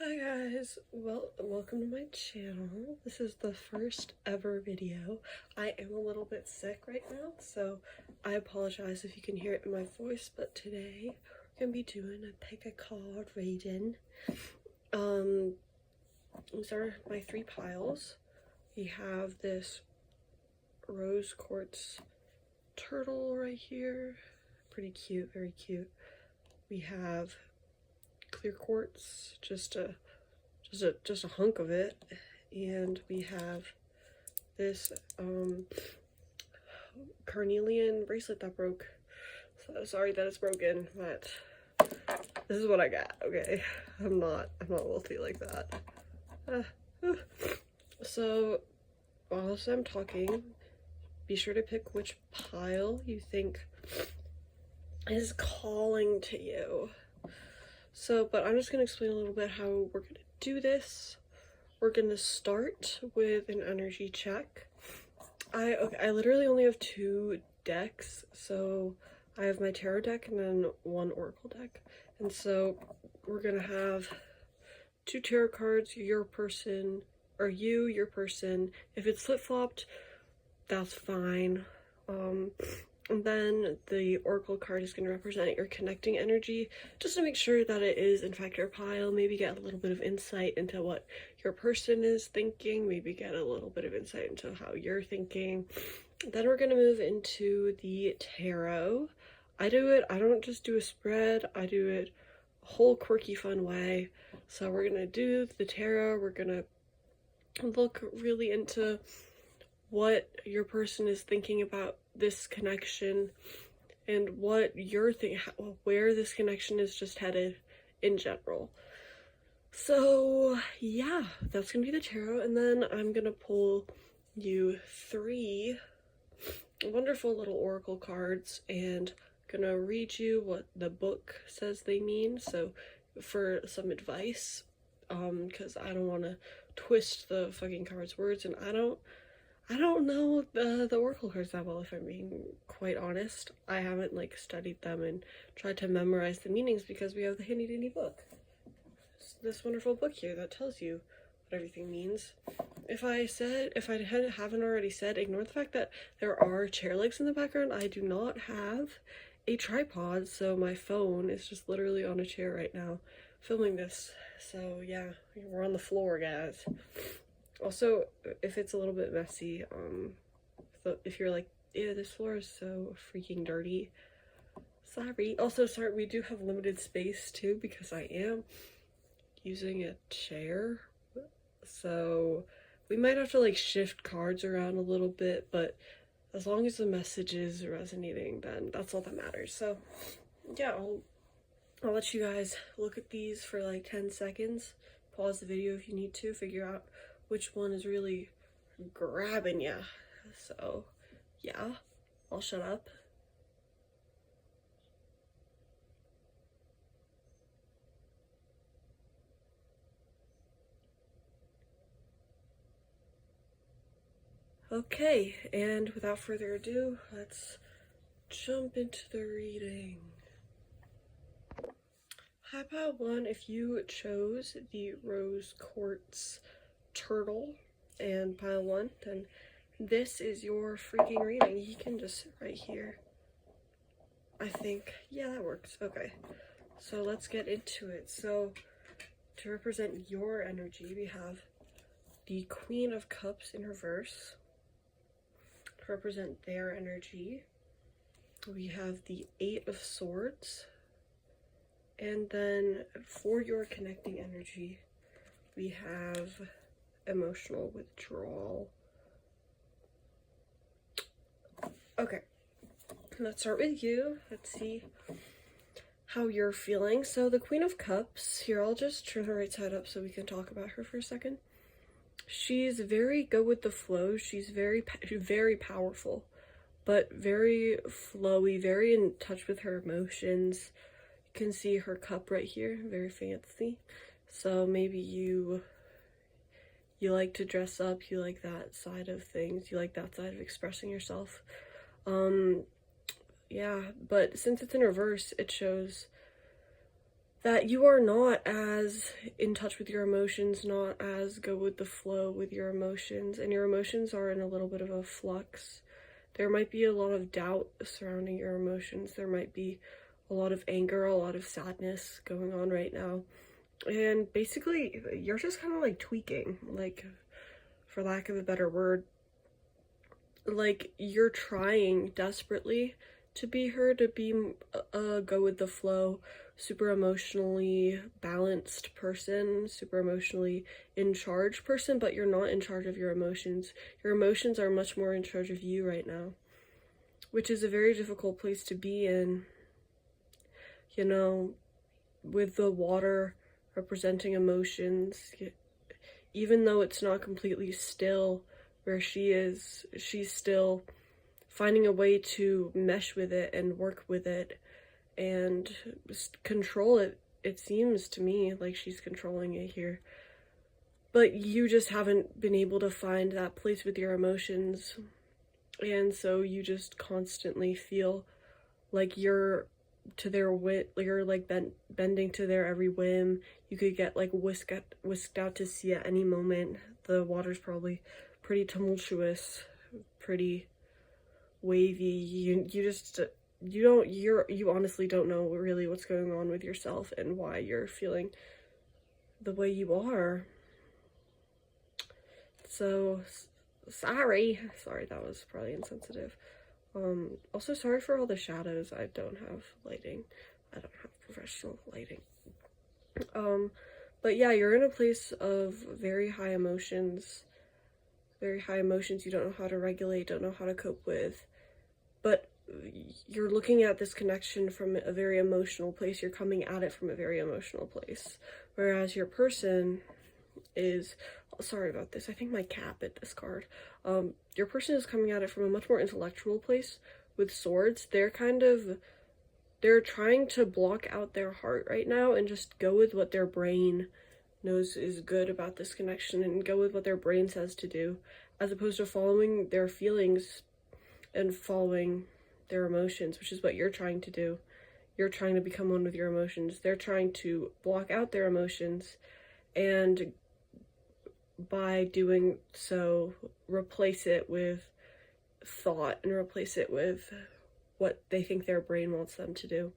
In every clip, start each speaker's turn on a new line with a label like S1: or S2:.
S1: Hi guys, welcome to my channel. This is the first ever video. I am a little bit sick right now, so I apologize if you can hear it in my voice, but today we're gonna be doing a pick a card reading. These are my three piles. We have this rose quartz turtle right here. Pretty cute, very cute. We have clear quartz, just a hunk of it, and we have this carnelian bracelet that broke. So sorry that it's broken, but this is what I got. Okay, I'm not wealthy like that. So whilst I'm talking, be sure to pick which pile you think is calling to you. So, but I'm just going to explain a little bit how we're going to do this. We're going to start with an energy check. I literally only have two decks. So I have my tarot deck and then one oracle deck. And so we're going to have two tarot cards, your person, or you, your person. If it's flip-flopped, that's fine. And then the oracle card is going to represent your connecting energy, just to make sure that it is in fact your pile. Maybe get a little bit of insight into what your person is thinking, maybe get a little bit of insight into how you're thinking. Then we're going to move into the tarot. I don't just do a spread, I do it a whole quirky fun way. So we're going to do the tarot, we're going to look really into what your person is thinking about this connection and what you're where this connection is just headed in general. So yeah, that's gonna be the tarot, and then I'm gonna pull you three wonderful little oracle cards and gonna read you what the book says they mean, so for some advice, because I don't want to twist the fucking cards words, and I don't know the oracle cards that well, if I'm being quite honest. I haven't like studied them and tried to memorize the meanings because we have the handy dandy book. It's this wonderful book here that tells you what everything means. If I haven't already said, ignore the fact that there are chair legs in the background. I do not have a tripod, so my phone is just literally on a chair right now filming this. So yeah, we're on the floor, guys. Also, if it's a little bit messy, if you're like, ew, this floor is so freaking dirty, sorry. Also, sorry, we do have limited space too because I am using a chair, so we might have to like shift cards around a little bit, but as long as the message is resonating, then that's all that matters. So yeah, I'll let you guys look at these for like 10 seconds, pause the video if you need to, figure out which one is really grabbing ya. So yeah, I'll shut up. Okay, and without further ado, let's jump into the reading. Hi, pile one, if you chose the rose quartz turtle and pile one, then this is your freaking reading. You can just sit right here, I think. Yeah, that works. Okay, so let's get into it. So to represent your energy, we have the Queen of Cups in reverse. To represent their energy, we have the Eight of Swords. And then for your connecting energy, we have emotional withdrawal. Okay, let's start with you. Let's see how you're feeling. So the Queen of Cups, here, I'll just turn her right side up so we can talk about her for a second. She's very go with the flow. She's very powerful, but very flowy, very in touch with her emotions. You can see her cup right here, very fancy. So maybe you like to dress up, you like that side of things, you like that side of expressing yourself. Yeah, but since it's in reverse, it shows that you are not as in touch with your emotions, not as go with the flow with your emotions, and your emotions are in a little bit of a flux. There might be a lot of doubt surrounding your emotions. There might be a lot of anger, a lot of sadness going on right now. And basically, you're just kind of like tweaking, like, for lack of a better word. Like, you're trying desperately to be her, to be a go with the flow, super emotionally balanced person, super emotionally in charge person, but you're not in charge of your emotions. Your emotions are much more in charge of you right now, which is a very difficult place to be in. You know, with the water representing emotions, even though it's not completely still where she is, she's still finding a way to mesh with it and work with it and control it. It seems to me like she's controlling it here. But you just haven't been able to find that place with your emotions. And so you just constantly feel like you're to their you're like bending to their every whim. You could get like whisked out to sea at any moment. The water's probably pretty tumultuous, pretty wavy. You honestly don't know really what's going on with yourself and why you're feeling the way you are. So sorry, that was probably insensitive. Also sorry for all the shadows. I don't have lighting. I don't have professional lighting. But yeah, you're in a place of very high emotions. Very high emotions you don't know how to regulate, don't know how to cope with. But you're looking at this connection from a very emotional place. You're coming at it from a very emotional place. Whereas your person is, oh, sorry about this, I think my cat bit this card. Your person is coming at it from a much more intellectual place with swords. They're trying to block out their heart right now and just go with what their brain knows is good about this connection and go with what their brain says to do, as opposed to following their feelings and following their emotions, which is what you're trying to do. You're trying to become one with your emotions. They're trying to block out their emotions, and by doing so, replace it with thought and replace it with what they think their brain wants them to do.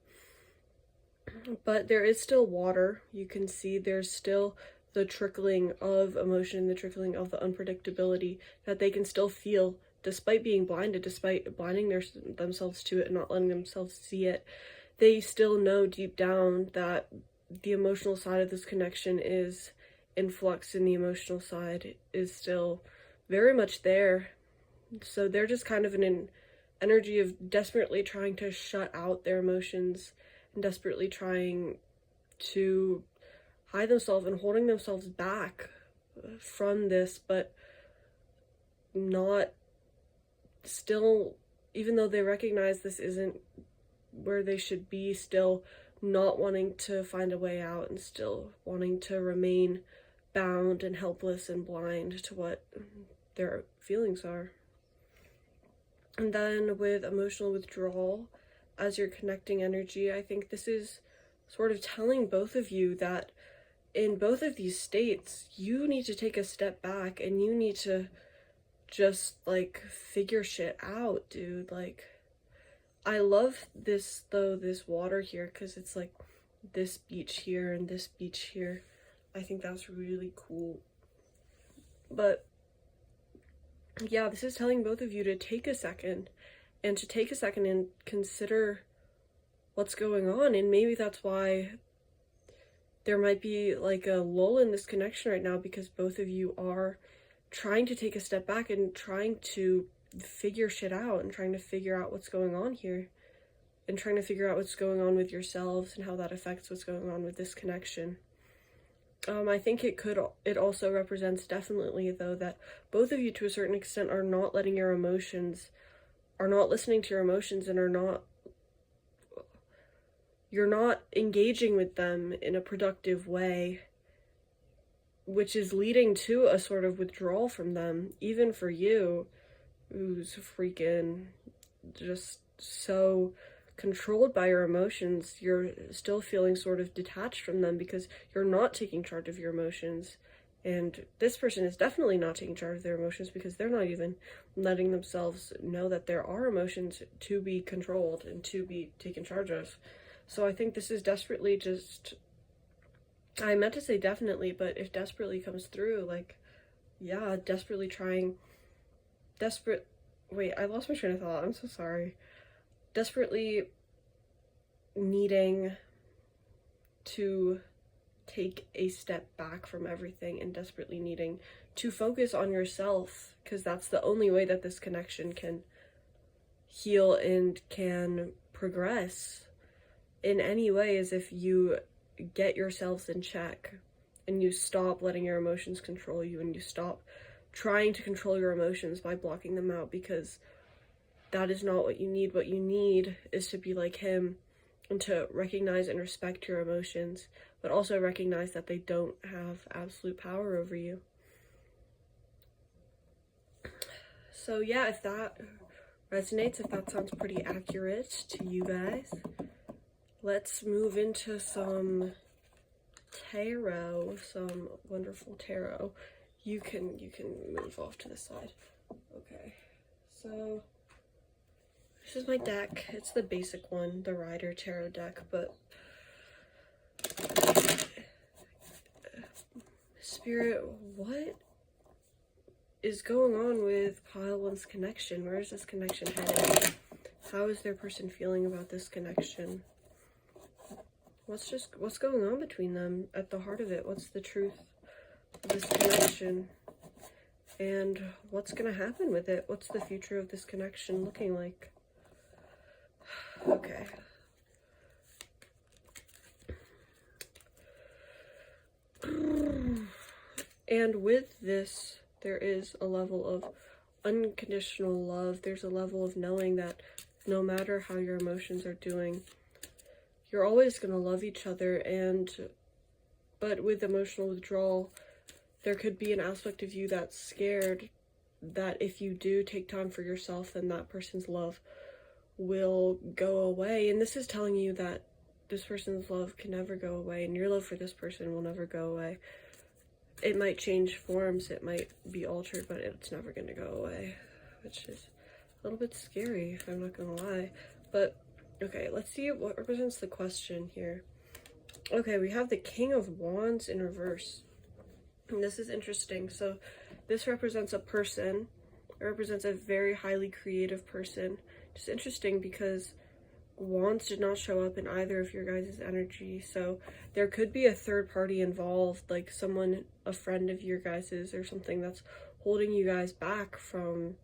S1: But there is still water. You can see there's still the trickling of emotion, the trickling of the unpredictability that they can still feel despite being blinded, despite blinding themselves to it and not letting themselves see it. They still know deep down that the emotional side of this connection is in flux, and the emotional side is still very much there. So they're just kind of in an energy of desperately trying to shut out their emotions and desperately trying to hide themselves and holding themselves back from this, but not still, even though they recognize this isn't where they should be, still not wanting to find a way out and still wanting to remain bound and helpless and blind to what their feelings are. And then with emotional withdrawal as your connecting energy, I think this is sort of telling both of you that in both of these states, you need to take a step back and you need to just like figure shit out, dude. Like, I love this though, this water here, because it's like this beach here and this beach here. I think that's really cool. But yeah, this is telling both of you to take a second and consider what's going on. And maybe that's why there might be like a lull in this connection right now, because both of you are trying to take a step back and trying to figure shit out and trying to figure out what's going on here and trying to figure out what's going on with yourselves and how that affects what's going on with this connection. I think it also represents definitely though that both of you to a certain extent are not letting your emotions, are not listening to your emotions, and you're not engaging with them in a productive way, which is leading to a sort of withdrawal from them, even for you, who's freaking just so controlled by your emotions, you're still feeling sort of detached from them because you're not taking charge of your emotions. And this person is definitely not taking charge of their emotions because they're not even letting themselves know that there are emotions to be controlled and to be taken charge of. So I think this is desperately just, I meant to say definitely, but if desperately comes through, like, yeah, desperately trying, wait, I lost my train of thought, I'm so sorry. Desperately needing to take a step back from everything and desperately needing to focus on yourself, because that's the only way that this connection can heal and can progress in any way, is if you get yourselves in check and you stop letting your emotions control you and you stop trying to control your emotions by blocking them out, because that is not what you need. What you need is to be like him and to recognize and respect your emotions, but also recognize that they don't have absolute power over you. So yeah, if that resonates, if that sounds pretty accurate to you guys, let's move into some tarot, some wonderful tarot. You can move off to the side. Okay, so this is my deck. It's the basic one, the Rider Tarot deck, but Spirit, what is going on with Pile 1's connection? Where is this connection headed? How is their person feeling about this connection? What's going on between them at the heart of it? What's the truth of this connection? And what's gonna happen with it? What's the future of this connection looking like? Okay. And with this, there is a level of unconditional love. There's a level of knowing that no matter how your emotions are doing, you're always going to love each other. But with emotional withdrawal, there could be an aspect of you that's scared that if you do take time for yourself, then that person's love will go away. And this is telling you that this person's love can never go away, and your love for this person will never go away. It might change forms, it might be altered, but it's never going to go away, which is a little bit scary, if I'm not going to lie. But okay, let's see what represents the question here. Okay, we have the King of Wands in reverse. And this is interesting. So this represents a person. It represents a very highly creative person. It's interesting because Wands did not show up in either of your guys' energy. So there could be a third party involved, like someone, a friend of your guys's or something, that's holding you guys back from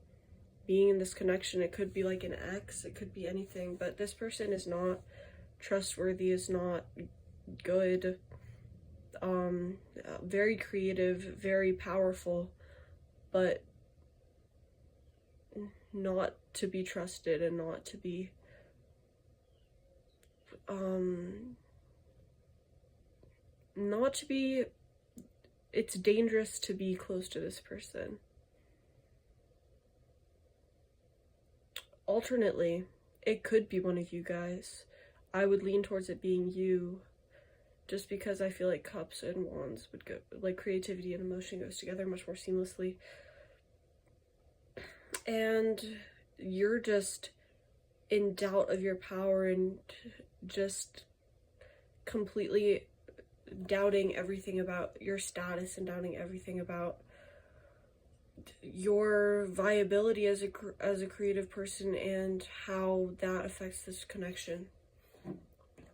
S1: being in this connection. It could be like an ex, it could be anything, but this person is not trustworthy, is not good, very creative, very powerful, but not to be trusted and not to be it's dangerous to be close to this person. Alternately, it could be one of you guys. I would lean towards it being you, just because I feel like Cups and Wands would go, like creativity and emotion goes together much more seamlessly. And you're just in doubt of your power and just completely doubting everything about your status and doubting everything about your viability as a creative person and how that affects this connection.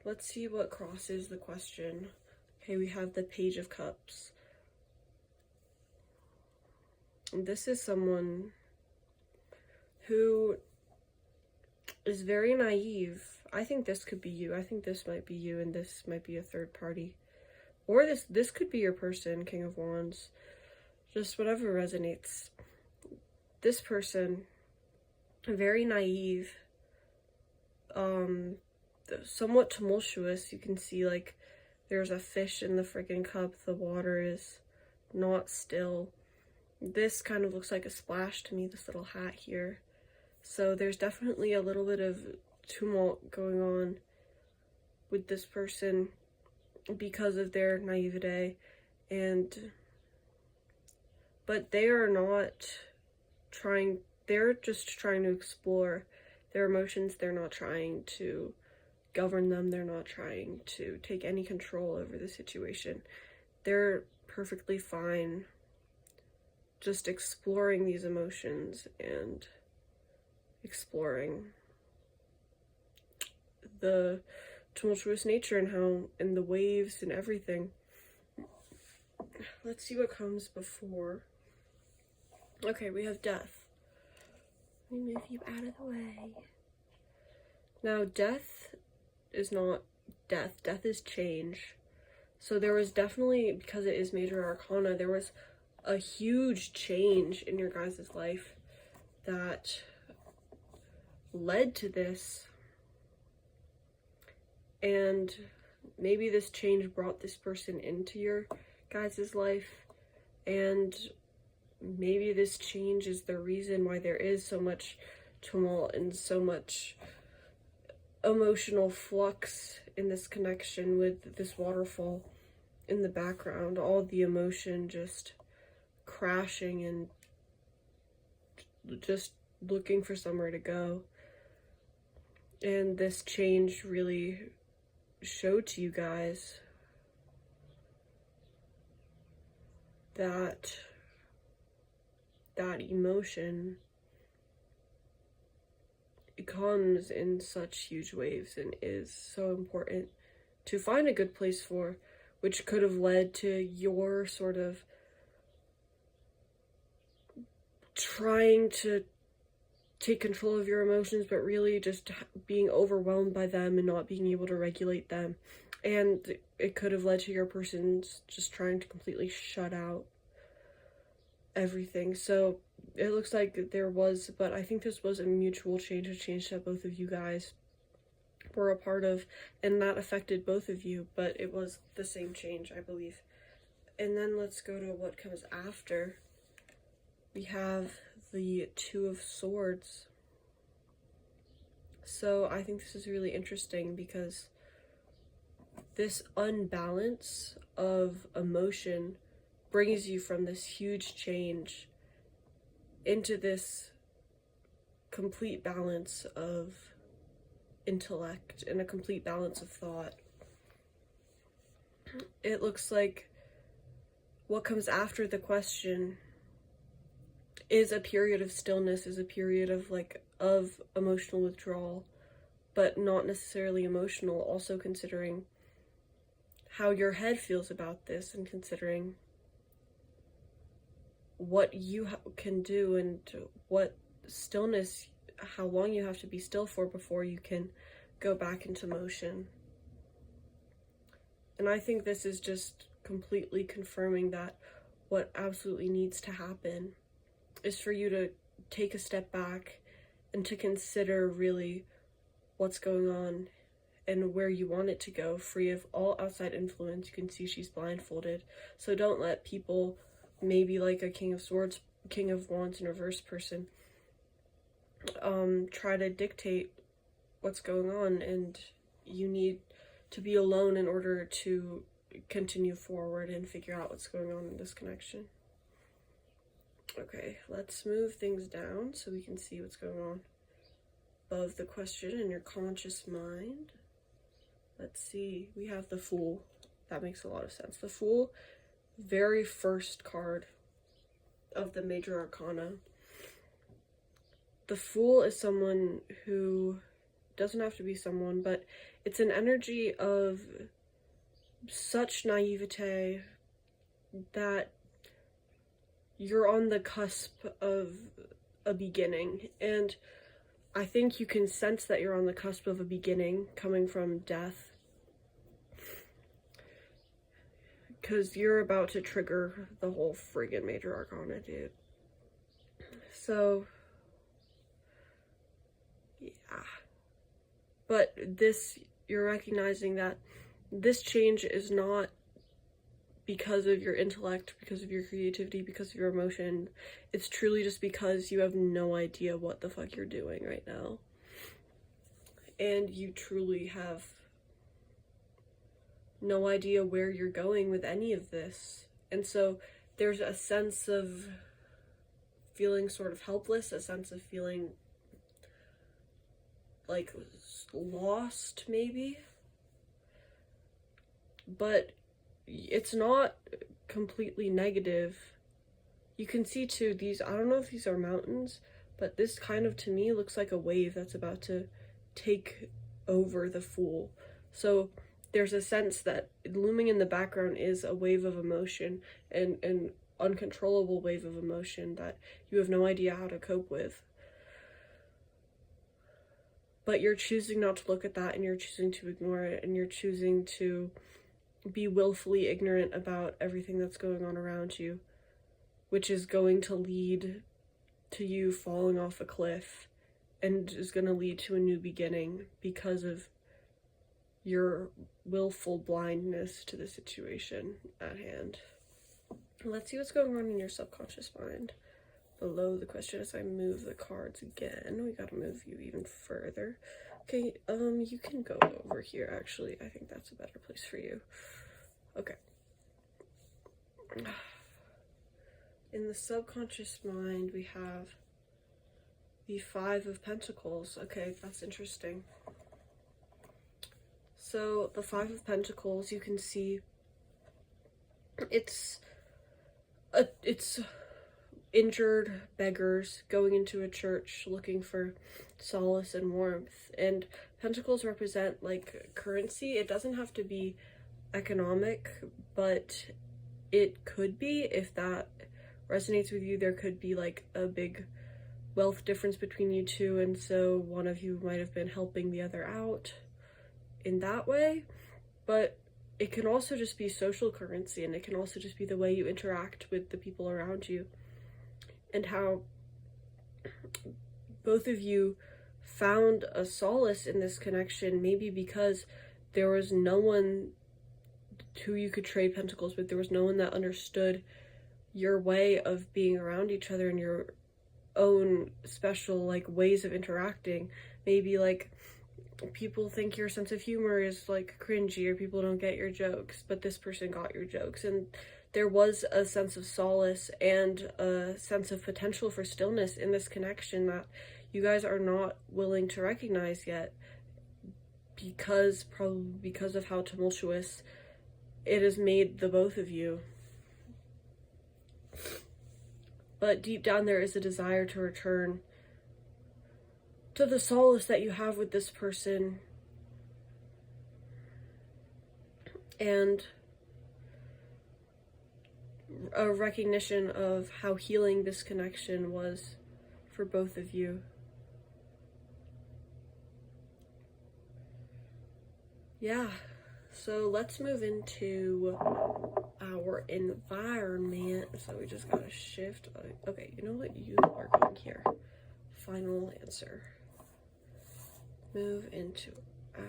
S1: Let's see what crosses the question. Okay, we have the Page of Cups. And this is someone who is very naive. I think this could be you. I think this might be you, and this might be a third party. Or this could be your person, King of Wands. Just whatever resonates. This person, very naive, somewhat tumultuous. You can see like there's a fish in the friggin' cup. The water is not still. This kind of looks like a splash to me, this little hat here. So there's definitely a little bit of tumult going on with this person because of their naivete, but they are not trying, they're just trying to explore their emotions. They're not trying to govern them. They're not trying to take any control over the situation. They're perfectly fine just exploring these emotions and exploring the tumultuous nature and the waves and everything. Let's see what comes before. Okay, we have death. Let me move you out of the way. Now, death is not death. Death is change. So there was definitely, because it is major arcana, there was a huge change in your guys' life that led to this. And maybe this change brought this person into your guys' life, and maybe this change is the reason why there is so much tumult and so much emotional flux in this connection with this waterfall in the background. All the emotion just crashing and just looking for somewhere to go. And this change really showed to you guys that emotion, it comes in such huge waves and is so important to find a good place for, which could have led to your sort of trying to take control of your emotions, but really just being overwhelmed by them and not being able to regulate them. And it could have led to your person's just trying to completely shut out everything. So it looks like there was, but I think this was a mutual change, a change that both of you guys were a part of, and that affected both of you, but it was the same change, I believe. And then let's go to what comes after. We have the Two of Swords. So I think this is really interesting because this unbalance of emotion brings you from this huge change into this complete balance of intellect and a complete balance of thought. It looks like what comes after the question is a period of stillness, is a period of emotional withdrawal, but not necessarily emotional, also considering how your head feels about this and considering what you can do and what stillness, how long you have to be still for before you can go back into motion. And I think this is just completely confirming that what absolutely needs to happen is for you to take a step back and to consider really what's going on and where you want it to go, free of all outside influence. You can see she's blindfolded. So don't let people, maybe like a King of Swords, King of Wands in reverse person, try to dictate what's going on, and you need to be alone in order to continue forward and figure out what's going on in this connection. Okay, let's move things down so we can see what's going on above the question in your conscious mind. Let's see, we have the Fool. That makes a lot of sense. The Fool, very first card of the major arcana. The Fool is someone who doesn't have to be someone, but it's an energy of such naivete that you're on the cusp of a beginning, and I think you can sense that you're on the cusp of a beginning coming from death, because you're about to trigger the whole friggin' major arcana, dude. So yeah, but this, you're recognizing that this change is not because of your intellect, because of your creativity, because of your emotion. It's truly just because you have no idea what the fuck you're doing right now. and you truly have no idea where you're going with any of this. And so there's a sense of feeling sort of helpless, a sense of feeling like lost, maybe. But it's not completely negative. You can see too, these, I don't know if these are mountains, but this kind of to me looks like a wave that's about to take over the Fool. So there's a sense that looming in the background is a wave of emotion, and an uncontrollable wave of emotion that you have no idea how to cope with. But you're choosing not to look at that, and you're choosing to ignore it, and you're choosing to be willfully ignorant about everything that's going on around you, which is going to lead to you falling off a cliff and is going to lead to a new beginning because of your willful blindness to the situation at hand. Let's see what's going on in your subconscious mind below the question as I move the cards again. We gotta move you even further. Okay, you can go over here, actually. I think that's a better place for you. Okay. In the subconscious mind, we have the Five of Pentacles. Okay, that's interesting. So, the Five of Pentacles, you can see it's injured beggars going into a church looking for solace and warmth. And pentacles represent like currency. It doesn't have to be economic, but it could be. If that resonates with you, there could be like a big wealth difference between you two, and so one of you might have been helping the other out in that way. But it can also just be social currency, and it can also just be the way you interact with the people around you, and how both of you found a solace in this connection, maybe because there was no one who you could trade pentacles with. There was no one that understood your way of being around each other and your own special like ways of interacting. Maybe like people think your sense of humor is like cringy, or people don't get your jokes, but this person got your jokes, and there was a sense of solace and a sense of potential for stillness in this connection that you guys are not willing to recognize yet, probably because of how tumultuous it has made the both of you. But deep down there is a desire to return to the solace that you have with this person, and a recognition of how healing this connection was for both of you. Yeah, so let's move into our environment. So we just gotta shift. Okay, you know what? You are going here. Final answer. Move into our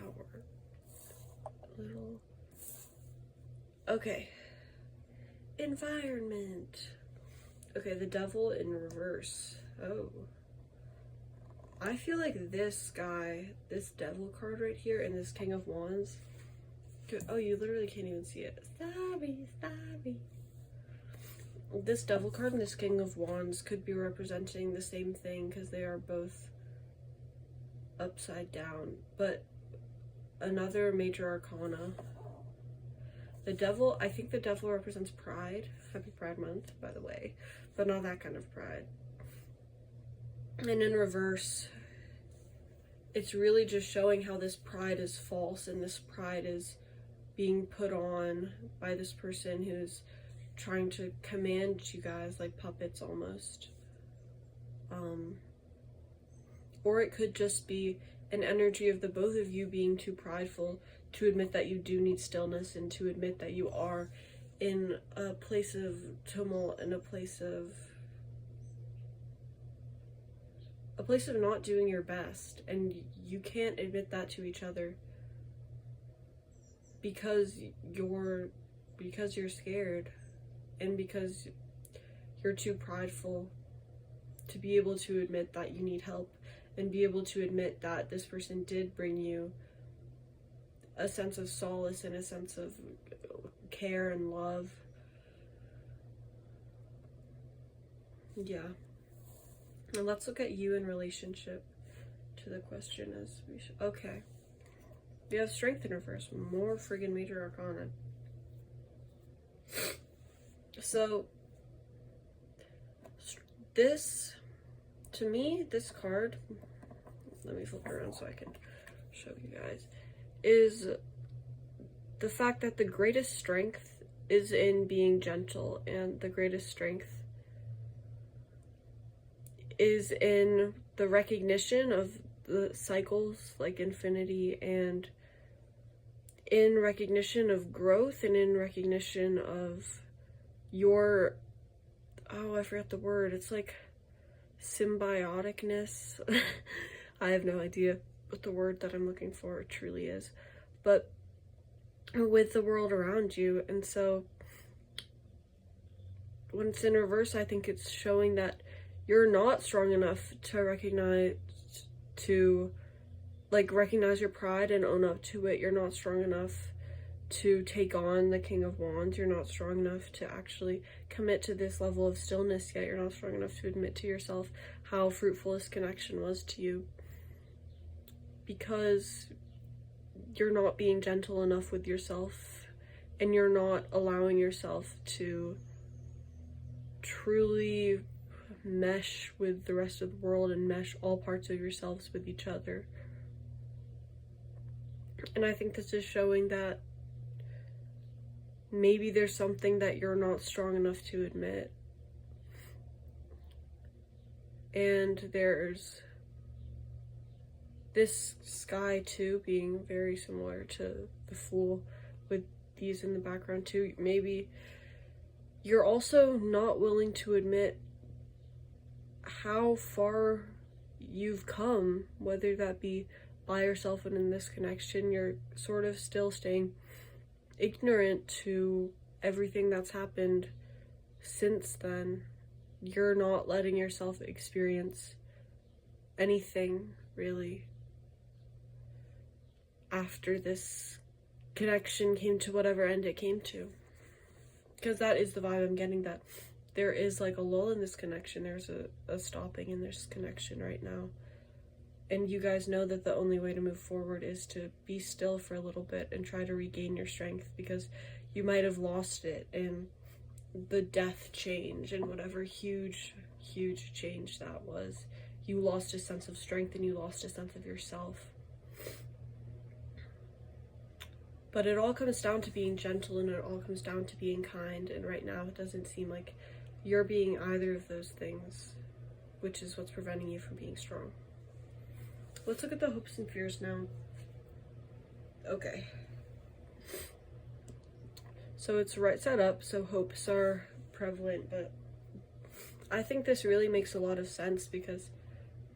S1: little... Okay. Environment. Okay, the Devil in reverse. Oh. I feel like this guy, this Devil card right here, and this King of Wands. Oh, you literally can't even see it. Sorry. This Devil card and this King of Wands could be representing the same thing because they are both upside down. But another major arcana. The Devil, I think the Devil represents pride. Happy Pride Month, by the way. But not that kind of pride. And in reverse, it's really just showing how this pride is false, and this pride is being put on by this person who's trying to command you guys like puppets almost. Or it could just be an energy of the both of you being too prideful to admit that you do need stillness, and to admit that you are in a place of tumult and a place of not doing your best, and you can't admit that to each other because you're scared, and because you're too prideful to be able to admit that you need help. and be able to admit that this person did bring you a sense of solace and a sense of care and love. Yeah. And let's look at you in relationship to the question as we should. Okay. We have Strength in reverse. More friggin' Major Arcana. So, this, to me, this card, let me flip it around so I can show you guys, is the fact that the greatest strength is in being gentle, and the greatest strength is in the recognition of the cycles like infinity, and in recognition of growth, and in recognition of your, oh, I forgot the word, it's like symbioticness. I have no idea what the word that I'm looking for truly is, but with the world around you. And so when it's in reverse, I think it's showing that you're not strong enough to recognize your pride and own up to it. You're not strong enough to take on the King of Wands. You're not strong enough to actually commit to this level of stillness yet. You're not strong enough to admit to yourself how fruitful this connection was to you, because you're not being gentle enough with yourself, and you're not allowing yourself to truly mesh with the rest of the world and mesh all parts of yourselves with each other. And I think this is showing that maybe there's something that you're not strong enough to admit. And there's this sky too being very similar to the Fool, with these in the background too. Maybe you're also not willing to admit how far you've come, whether that be by yourself and in this connection. You're sort of still staying ignorant to everything that's happened since then. You're not letting yourself experience anything really after this connection came to whatever end it came to, because that is the vibe I'm getting, that there is like a lull in this connection. There's a stopping in this connection right now. And you guys know that the only way to move forward is to be still for a little bit and try to regain your strength, because you might have lost it in the death change and whatever huge change that was. You lost a sense of strength and you lost a sense of yourself. But it all comes down to being gentle, and it all comes down to being kind. And right now it doesn't seem like you're being either of those things, which is what's preventing you from being strong. Let's look at the hopes and fears now. Okay. So it's right side up, so hopes are prevalent, but I think this really makes a lot of sense, because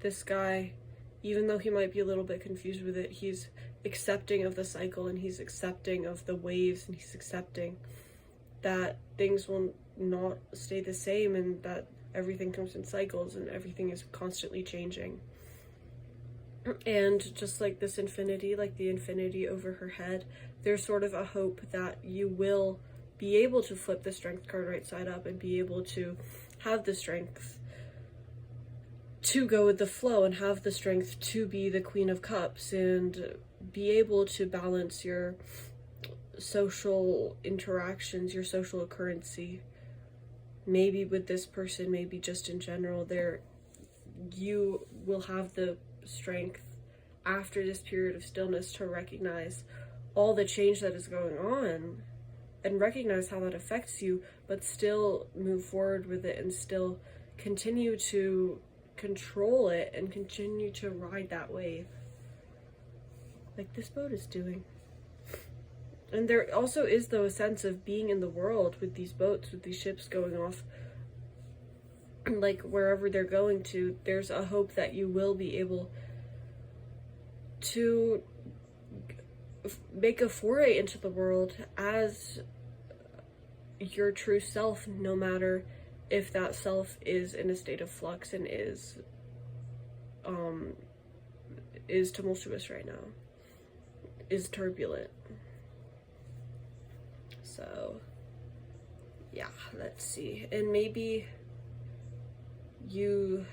S1: this guy, even though he might be a little bit confused with it, he's accepting of the cycle, and he's accepting of the waves, and he's accepting that things will not stay the same, and that everything comes in cycles and everything is constantly changing. And just like this infinity, like the infinity over her head, there's sort of a hope that you will be able to flip the strength card right side up and be able to have the strength to go with the flow, and have the strength to be the Queen of Cups, and be able to balance your social interactions, your social currency. Maybe with this person, maybe just in general, you will have the strength after this period of stillness to recognize all the change that is going on, and recognize how that affects you, but still move forward with it, and still continue to control it, and continue to ride that wave like this boat is doing. And there also is, though, a sense of being in the world with these boats, with these ships going off, like wherever they're going to. There's a hope that you will be able to make a foray into the world as your true self, no matter if that self is in a state of flux and is is tumultuous right now, is turbulent. So, yeah, let's see. And maybe you,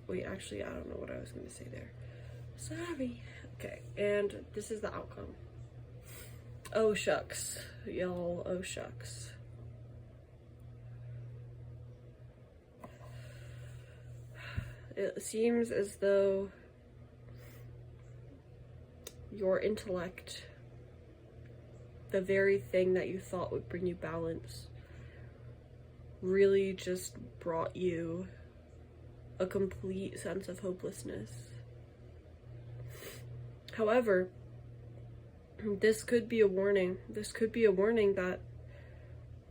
S1: wait, actually, I don't know what I was going to say there. Sorry. Okay, and this is the outcome. Oh, shucks, y'all, oh, shucks. It seems as though your intellect, the very thing that you thought would bring you balance, really just brought you a complete sense of hopelessness. However, this could be a warning. This could be a warning that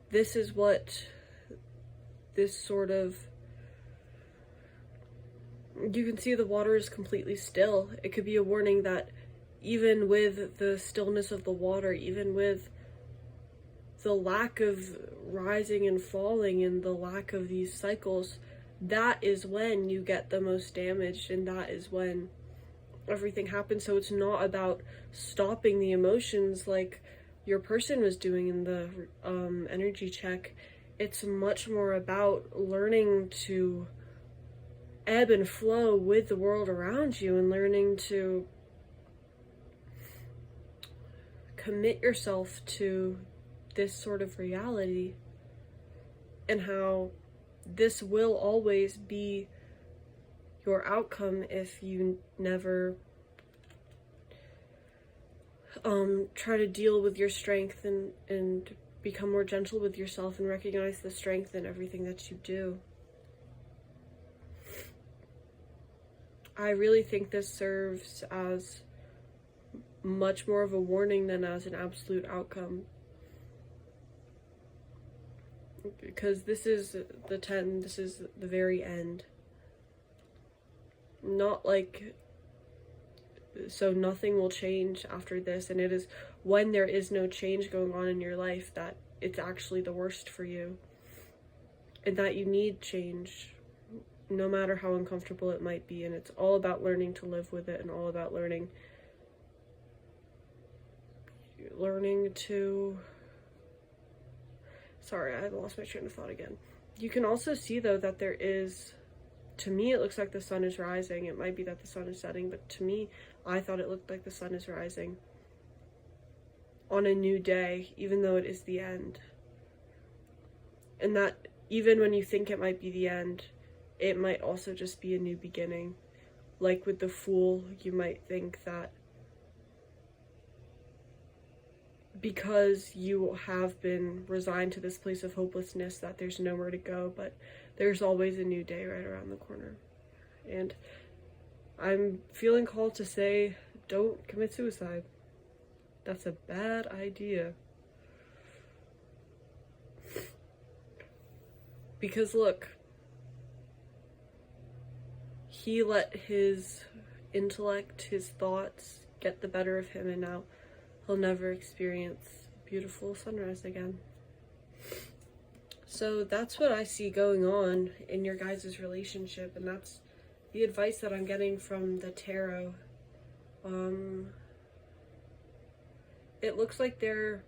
S1: this is what this sort of, you can see the water is completely still. It could be a warning that even with the stillness of the water, even with the lack of rising and falling and the lack of these cycles, that is when you get the most damaged, and that is when everything happens. So it's not about stopping the emotions like your person was doing in the energy check. It's much more about learning to ebb and flow with the world around you, and learning to commit yourself to this sort of reality, and how this will always be your outcome if you never try to deal with your strength and become more gentle with yourself and recognize the strength in everything that you do. I really think this serves as much more of a warning than as an absolute outcome. Because this is the 10, this is the very end. Not like, so nothing will change after this, and it is when there is no change going on in your life that it's actually the worst for you. And that you need change, no matter how uncomfortable it might be, and it's all about learning to live with it, and all about learning to, sorry, I lost my train of thought again. You can also see, though, that there is, to me, it looks like the sun is rising. It might be that the sun is setting, but to me, I thought it looked like the sun is rising on a new day, even though it is the end. And that even when you think it might be the end, it might also just be a new beginning. Like with the Fool, you might think that because you have been resigned to this place of hopelessness, that there's nowhere to go, but there's always a new day right around the corner. And I'm feeling called to say, don't commit suicide. That's a bad idea. Because look, he let his intellect, his thoughts get the better of him, and now he'll never experience beautiful sunrise again. So that's what I see going on in your guys' relationship, and that's the advice that I'm getting from the tarot. It looks like there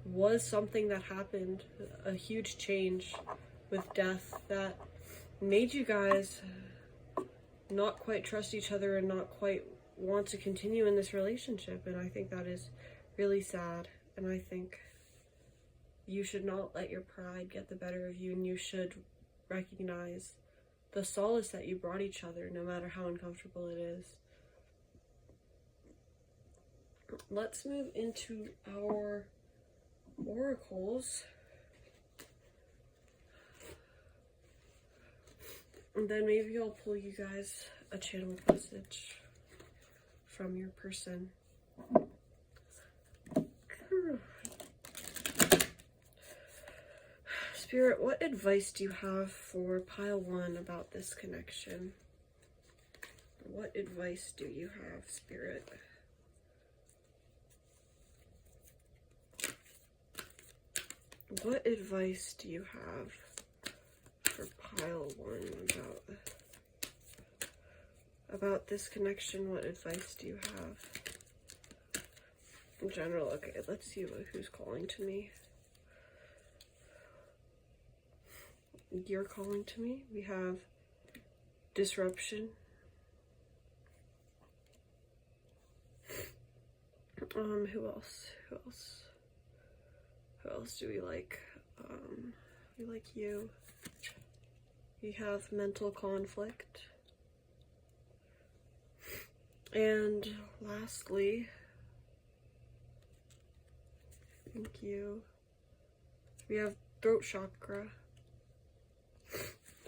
S1: was something that happened, a huge change with death, that made you guys not quite trust each other and not quite want to continue in this relationship. And I think that is really sad, and I think you should not let your pride get the better of you, and you should recognize the solace that you brought each other, no matter how uncomfortable it is. Let's move into our oracles, and then maybe I'll pull you guys a channeled message from your person. Spirit, what advice do you have for pile 1 about this connection? What advice do you have, Spirit? What advice do you have for pile 1 About this connection, what advice do you have? In general, okay, let's see who's calling to me. You're calling to me. We have disruption. Who else? Who else do we like? We like you. We have mental conflict. And lastly, thank you, we have throat chakra.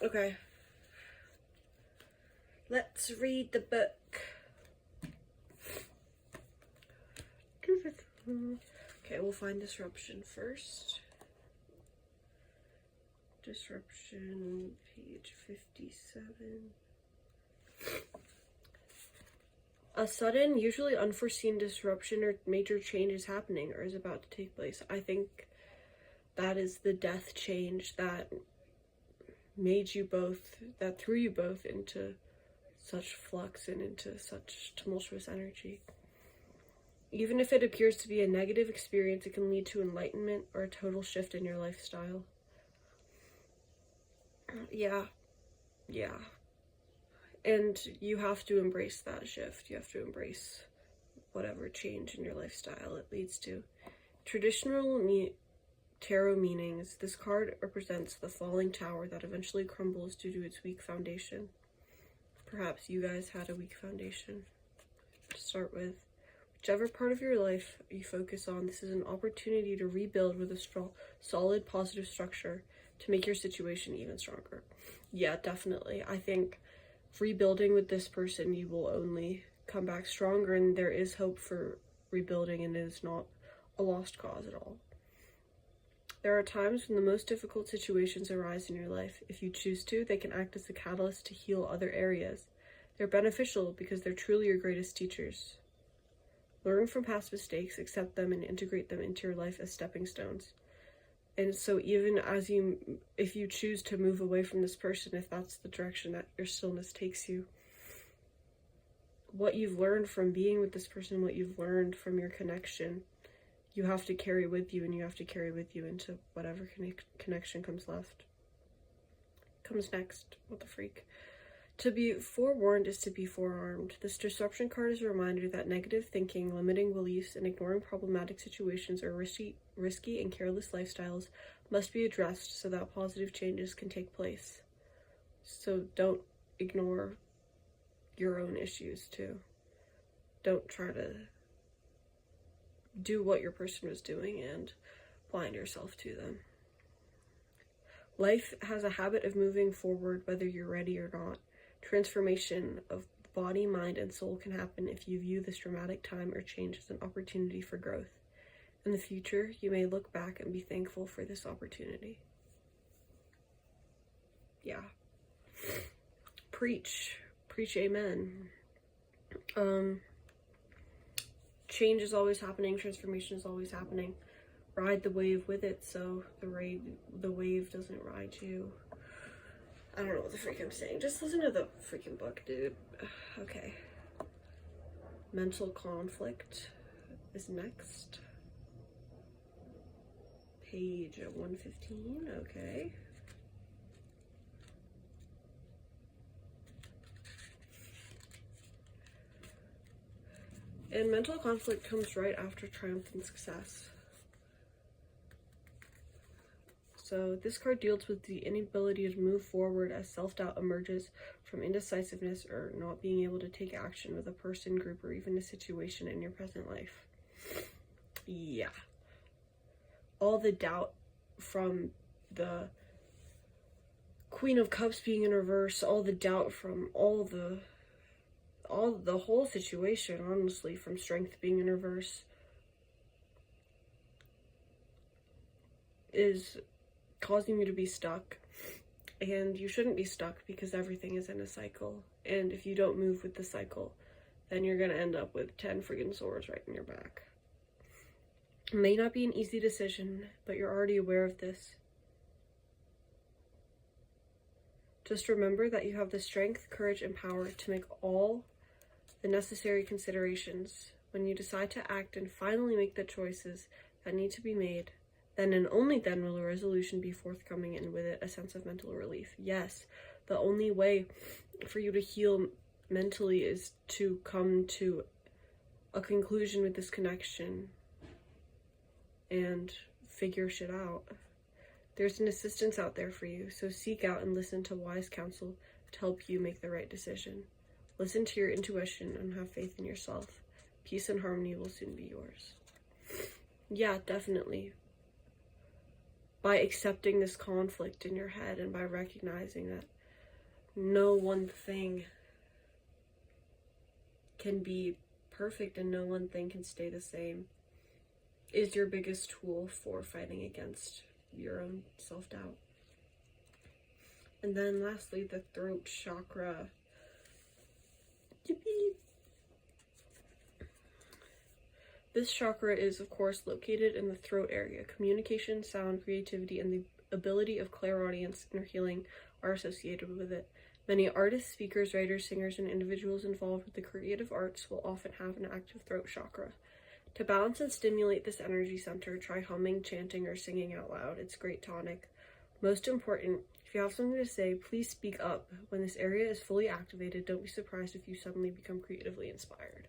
S1: Okay. Let's read the book. Okay, we'll find disruption first. Disruption, page 57. A sudden, usually unforeseen disruption or major change is happening or is about to take place. I think that is the death change that made you both, that threw you both into such flux and into such tumultuous energy. Even if it appears to be a negative experience, it can lead to enlightenment or a total shift in your lifestyle. Yeah. And you have to embrace that shift. You have to embrace whatever change in your lifestyle it leads to. Traditional tarot meanings, this card represents the falling tower that eventually crumbles due to its weak foundation. Perhaps you guys had a weak foundation to start with. Whichever part of your life you focus on, this is an opportunity to rebuild with a strong, solid, positive structure to make your situation even stronger. Yeah, definitely. I think rebuilding with this person, you will only come back stronger, and there is hope for rebuilding, and it is not a lost cause at all. There are times when the most difficult situations arise in your life. If you choose to, they can act as a catalyst to heal other areas. They're beneficial because they're truly your greatest teachers. Learn from past mistakes, accept them, and integrate them into your life as stepping stones. And so even if you choose to move away from this person, if that's the direction that your stillness takes you, what you've learned from being with this person, what you've learned from your connection, you have to carry with you, and you have to carry with you into whatever connection comes next. What the freak? To be forewarned is to be forearmed. This disruption card is a reminder that negative thinking, limiting beliefs, and ignoring problematic situations or risky and careless lifestyles must be addressed so that positive changes can take place. So don't ignore your own issues too. Don't try to do what your person was doing and blind yourself to them. Life has a habit of moving forward whether you're ready or not. Transformation of body, mind, and soul can happen if you view this dramatic time or change as an opportunity for growth. In the future, you may look back and be thankful for this opportunity. Yeah. Preach, amen. Change is always happening, transformation is always happening. Ride the wave with it so the wave doesn't ride you. I don't know what the freak I'm saying. Just listen to the freaking book, dude. Okay. Mental conflict is next. Page 115, okay. And mental conflict comes right after triumph and success. So this card deals with the inability to move forward as self-doubt emerges from indecisiveness or not being able to take action with a person, group, or even a situation in your present life. Yeah. All the doubt from the Queen of Cups being in reverse, all the doubt from all the whole situation, honestly, from Strength being in reverse, is causing you to be stuck. And you shouldn't be stuck because everything is in a cycle. And if you don't move with the cycle, then you're going to end up with 10 friggin' swords right in your back. It may not be an easy decision, but you're already aware of this. Just remember that you have the strength, courage, and power to make all the necessary considerations. When you decide to act and finally make the choices that need to be made, then and only then will a resolution be forthcoming, and with it a sense of mental relief. Yes, the only way for you to heal mentally is to come to a conclusion with this connection and figure shit out. There's an assistance out there for you, so seek out and listen to wise counsel to help you make the right decision. Listen to your intuition and have faith in yourself. Peace and harmony will soon be yours. Yeah, definitely. By accepting this conflict in your head and by recognizing that no one thing can be perfect and no one thing can stay the same is your biggest tool for fighting against your own self-doubt. And then lastly, the throat chakra. Yippee! This chakra is, of course, located in the throat area. Communication, sound, creativity, and the ability of clairaudience and healing are associated with it. Many artists, speakers, writers, singers, and individuals involved with the creative arts will often have an active throat chakra. To balance and stimulate this energy center, try humming, chanting, or singing out loud. It's great tonic. Most important, if you have something to say, please speak up. When this area is fully activated, don't be surprised if you suddenly become creatively inspired.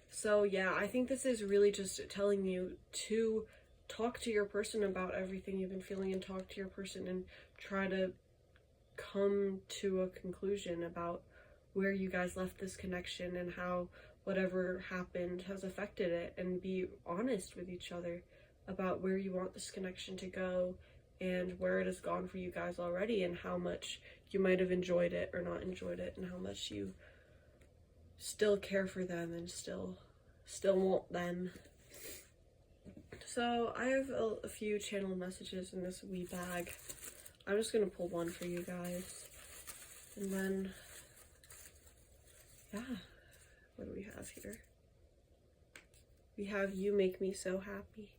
S1: So yeah, I think this is really just telling you to talk to your person about everything you've been feeling, and talk to your person and try to come to a conclusion about where you guys left this connection and how whatever happened has affected it, and be honest with each other about where you want this connection to go and where it has gone for you guys already, and how much you might have enjoyed it or not enjoyed it, and how much you still care for them and still want them. So I have a few channel messages in this wee bag. I'm just gonna pull one for you guys, and then yeah, what do we have here? We have "You Make Me So Happy."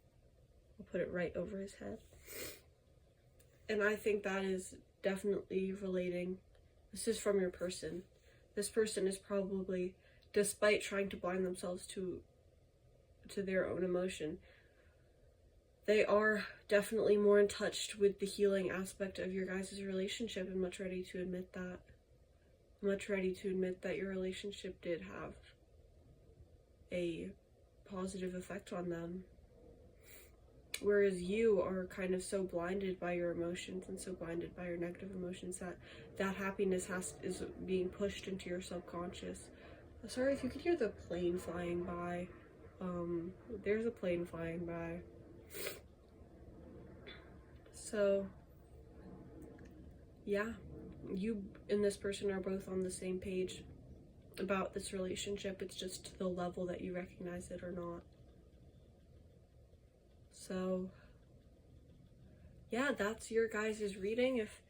S1: I'll put it right over his head. And I think that is definitely relating. This is from your person. This person is probably, despite trying to blind themselves to their own emotion, they are definitely more in touch with the healing aspect of your guys' relationship, and much ready to admit that. Much ready to admit that your relationship did have a positive effect on them. Whereas you are kind of so blinded by your emotions and so blinded by your negative emotions that that happiness is being pushed into your subconscious. Sorry if you could hear the plane flying by. There's a plane flying by. So, yeah, you and this person are both on the same page about this relationship. It's just the level that you recognize it or not. So, yeah, that's your guys' reading. If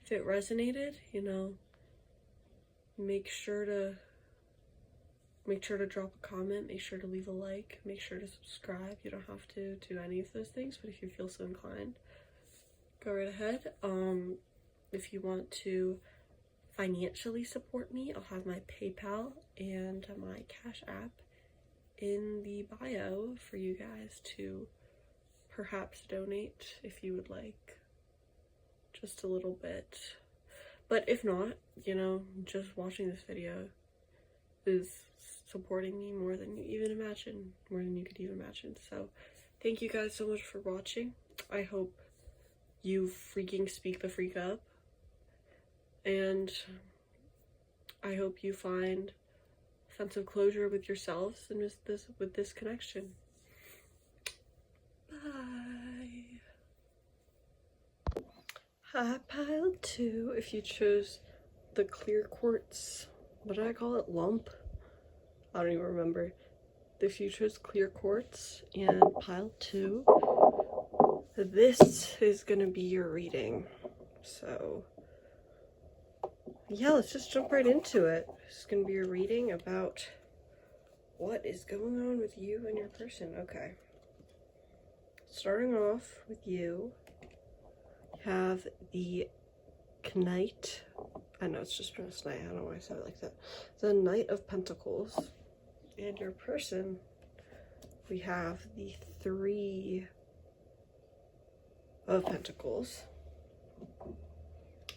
S1: it resonated, you know, make sure to drop a comment, make sure to leave a like, make sure to subscribe. You don't have to do any of those things, but if you feel so inclined, go right ahead. If you want to financially support me, I'll have my PayPal and my CashApp in the bio for you guys to perhaps donate if you would like, just a little bit. But if not, you know, just watching this video is supporting me more than you even imagine, more than you could even imagine. So thank you guys so much for watching. I hope you freaking speak the freak up, and I hope you find a sense of closure with yourselves and with this connection. Bye. Hi, pile 2. If you chose the clear quartz, what did I call it? Lump? I don't even remember. If you chose clear quartz and pile 2, this is gonna be your reading. So yeah, let's just jump right into it. This is gonna be a reading about what is going on with you and your person. Okay. Starting off with you, have the Knight. I know it's just pronounced Knight. I don't know why I said it like that. The Knight of Pentacles. And your person, we have the Three of Pentacles.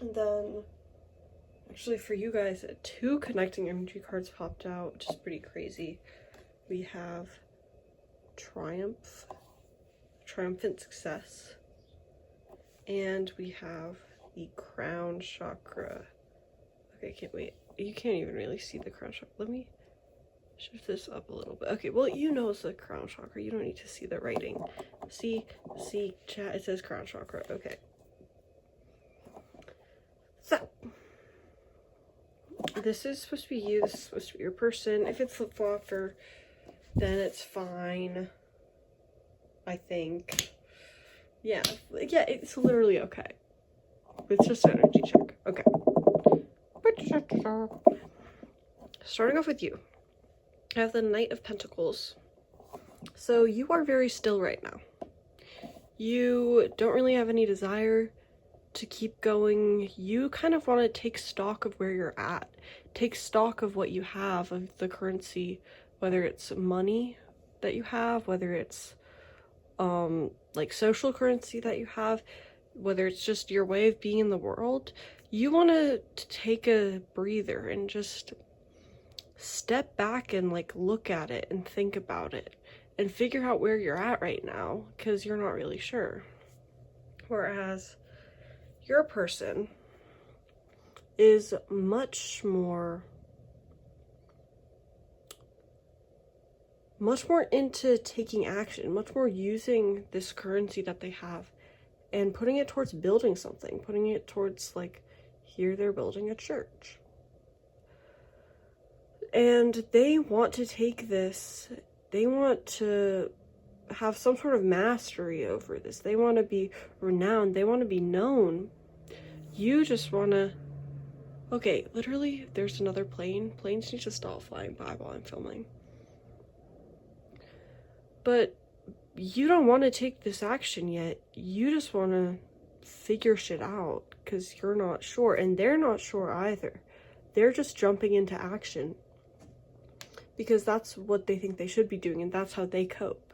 S1: And then, actually for you guys, 2 connecting energy cards popped out, which is pretty crazy. We have Triumph, Triumphant Success, and we have the Crown Chakra. Okay, can't wait. You can't even really see the Crown Chakra. Let me shift this up a little bit. Okay, well, you know it's the Crown Chakra. You don't need to see the writing. See, chat, it says Crown Chakra. Okay. So, this is supposed to be you. This is supposed to be your person. If it's flip-flopped, then it's fine. I think. Yeah, it's literally okay. It's just an energy check. Okay. Starting off with you. I have the Knight of Pentacles. So you are very still right now. You don't really have any desire to keep going. You kind of want to take stock of where you're at. Take stock of what you have, of the currency, whether it's money that you have, whether it's like social currency that you have, whether it's just your way of being in the world. You want to take a breather and just step back and like look at it and think about it and figure out where you're at right now, because you're not really sure. Whereas your person is much more into taking action, much more using this currency that they have and putting it towards building something, putting it towards, like, here they're building a church. And they want to take this, they want to have some sort of mastery over this. They want to be renowned, they want to be known. You just want to, okay, literally, there's another plane. Planes need to stop flying by while I'm filming. But you don't want to take this action yet. You just want to figure shit out because you're not sure. And they're not sure either. They're just jumping into action because that's what they think they should be doing, and that's how they cope.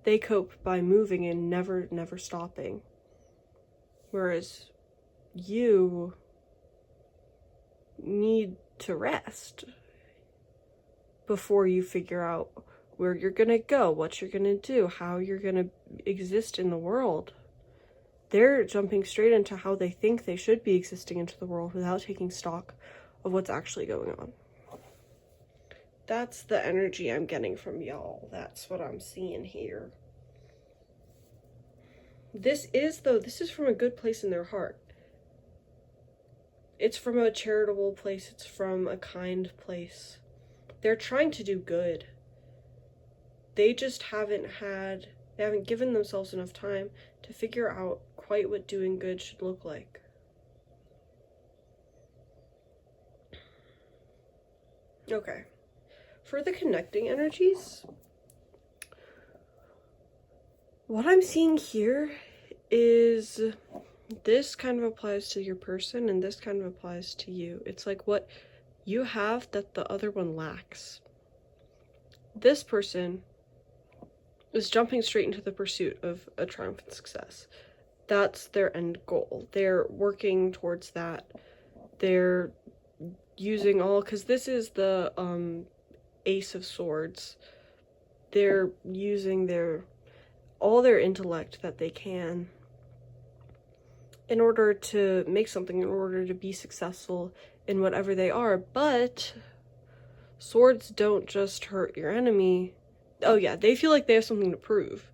S1: They cope by moving and never stopping. Whereas you need to rest before you figure out where you're gonna go, what you're gonna do, how you're gonna exist in the world. They're jumping straight into how they think they should be existing into the world without taking stock of what's actually going on. That's the energy I'm getting from y'all. That's what I'm seeing here. This is from a good place in their heart. It's from a charitable place. It's from a kind place. They're trying to do good. They just haven't given themselves enough time to figure out quite what doing good should look like. Okay. For the connecting energies, what I'm seeing here is this kind of applies to your person and this kind of applies to you. It's like what you have that the other one lacks. This person is jumping straight into the pursuit of a triumphant success. That's their end goal. They're working towards that. They're using all, because this is the Ace of Swords. They're using all their intellect that they can in order to make something, in order to be successful in whatever they are. But swords don't just hurt your enemy. Oh yeah, they feel like they have something to prove.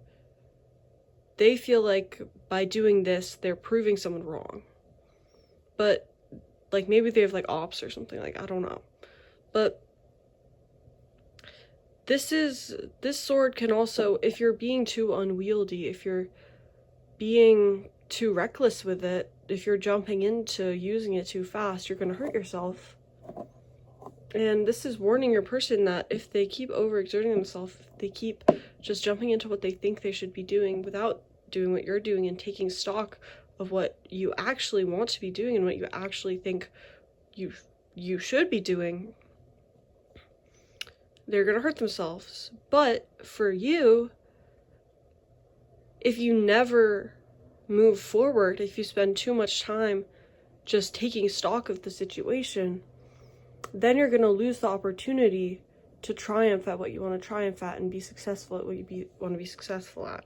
S1: They feel like by doing this, they're proving someone wrong. But, like, maybe they have, like, ops or something, like, I don't know. But this sword can also, if you're being too unwieldy, if you're being too reckless with it, if you're jumping into using it too fast, you're gonna hurt yourself. And this is warning your person that if they keep overexerting themselves, if they keep just jumping into what they think they should be doing without doing what you're doing and taking stock of what you actually want to be doing and what you actually think you should be doing, they're gonna hurt themselves. But for you, if you never move forward, if you spend too much time just taking stock of the situation, then you're gonna lose the opportunity to triumph at what you want to triumph at and be successful at what you want to be successful at.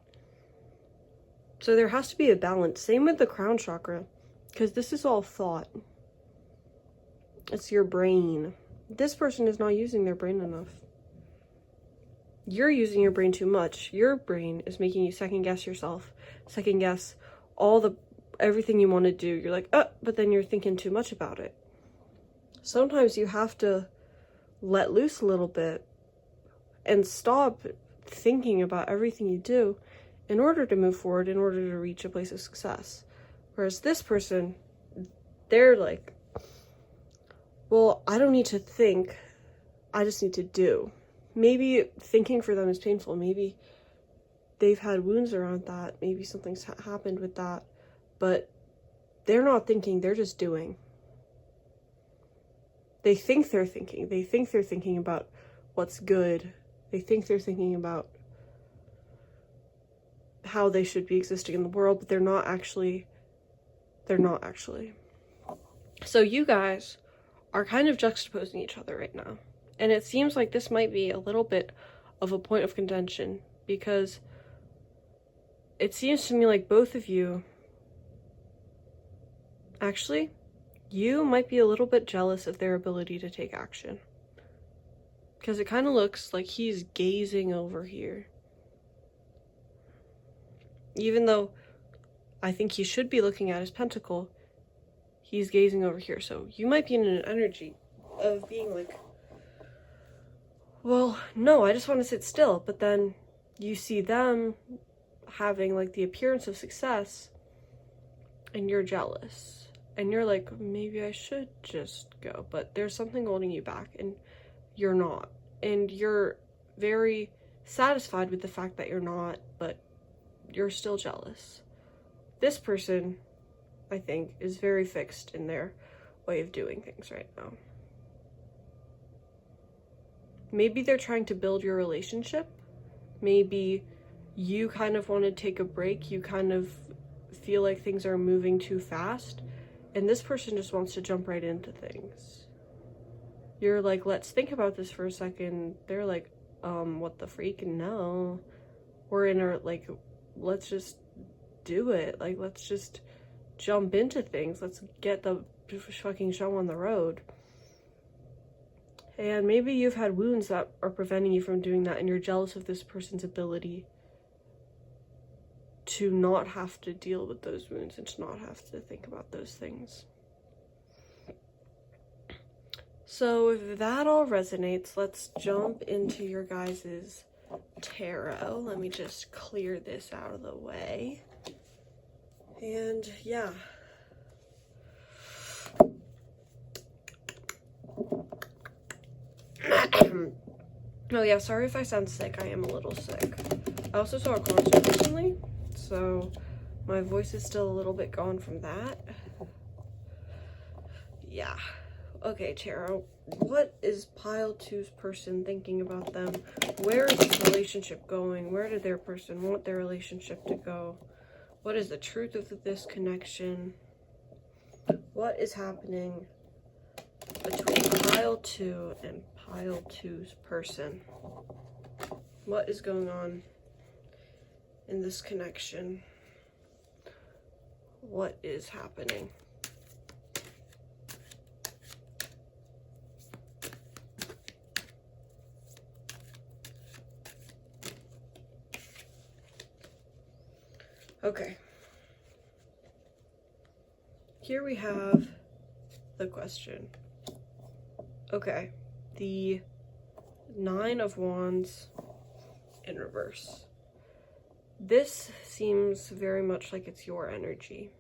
S1: So there has to be a balance. Same with the crown chakra, because this is all thought. It's your brain. This person is not using their brain enough. You're using your brain too much. Your brain is making you second guess yourself, second guess everything you want to do. You're like, but then you're thinking too much about it. Sometimes you have to let loose a little bit and stop thinking about everything you do in order to move forward, in order to reach a place of success. Whereas this person, they're like, well, I don't need to think, I just need to do. Maybe thinking for them is painful. Maybe they've had wounds around that. Maybe something's happened with that. But they're not thinking, they're just doing. They think they're thinking. They think they're thinking about what's good. They think they're thinking about how they should be existing in the world, but they're not actually. So you guys are kind of juxtaposing each other right now. And it seems like this might be a little bit of a point of contention, because it seems to me like both of you, actually, you might be a little bit jealous of their ability to take action. Because it kind of looks like he's gazing over here. Even though I think he should be looking at his pentacle, he's gazing over here. So you might be in an energy of being like, well, no, I just want to sit still. But then you see them having like the appearance of success and you're jealous. And you're like, maybe I should just go. But there's something holding you back and you're not. And you're very satisfied with the fact that you're not, but you're still jealous. This person, I think, is very fixed in their way of doing things right now. Maybe they're trying to build your relationship. Maybe you kind of want to take a break. You kind of feel like things are moving too fast. And this person just wants to jump right into things. You're like, let's think about this for a second. They're like, what the freak? No. We're in a, like, let's just do it. Like, let's just jump into things. Let's get the fucking show on the road. And maybe you've had wounds that are preventing you from doing that, and you're jealous of this person's ability to not have to deal with those wounds and to not have to think about those things. So if that all resonates, let's jump into your guys' tarot. Let me just clear this out of the way. And yeah. Oh yeah, sorry if I sound sick. I am a little sick. I also saw a concert recently, so my voice is still a little bit gone from that. Yeah. Okay, tarot. What is pile 2's person thinking about them? Where is this relationship going? Where did their person want their relationship to go? What is the truth of this connection? What is happening between pile 2 and pile 2's person? What is going on in this connection? What is happening? Okay. Here we have the question. Okay. The 9 of Wands in reverse. This seems very much like it's your energy.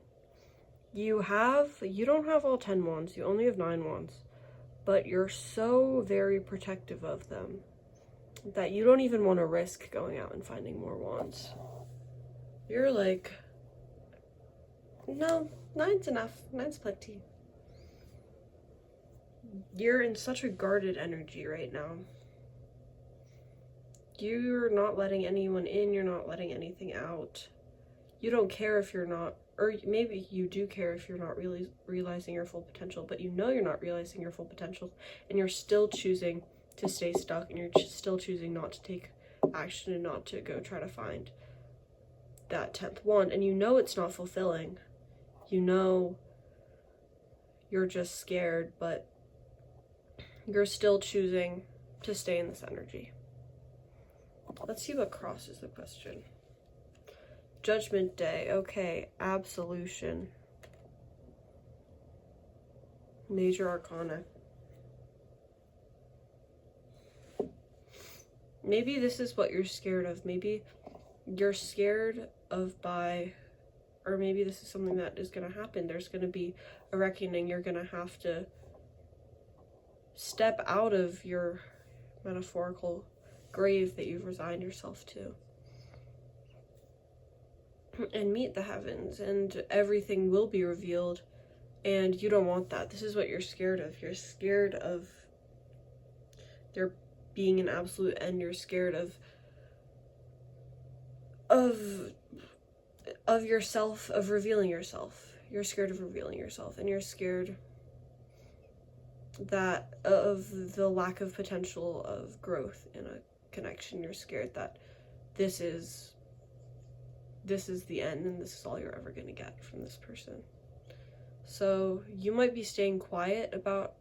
S1: You don't have all 10 wands, you only have 9 wands, but you're so very protective of them that you don't even want to risk going out and finding more wands. You're like, No, 9's enough. 9's plenty. You're in such a guarded energy right now. You're not letting anyone in, you're not letting anything out. You don't care if you're not, or maybe you do care if you're not really realizing your full potential, but you know you're not realizing your full potential, and you're still choosing to stay stuck, and you're still choosing not to take action and not to go try to find that 10th wand, and you know it's not fulfilling. You know you're just scared, but you're still choosing to stay in this energy. Let's see what crosses the question. Judgment Day. Okay. Absolution. Major Arcana. Maybe this is what you're scared of. Maybe you're scared of or maybe this is something that is going to happen. There's going to be a reckoning. You're going to have to step out of your metaphorical grave that you've resigned yourself to and meet the heavens, and everything will be revealed, and you don't want that. This is what you're scared of. You're scared of there being an absolute end. You're scared of yourself, of revealing yourself. You're scared of revealing yourself, and you're scared that of the lack of potential of growth in a connection. You're scared that this is the end, and this is all you're ever going to get from this person. So you might be staying quiet about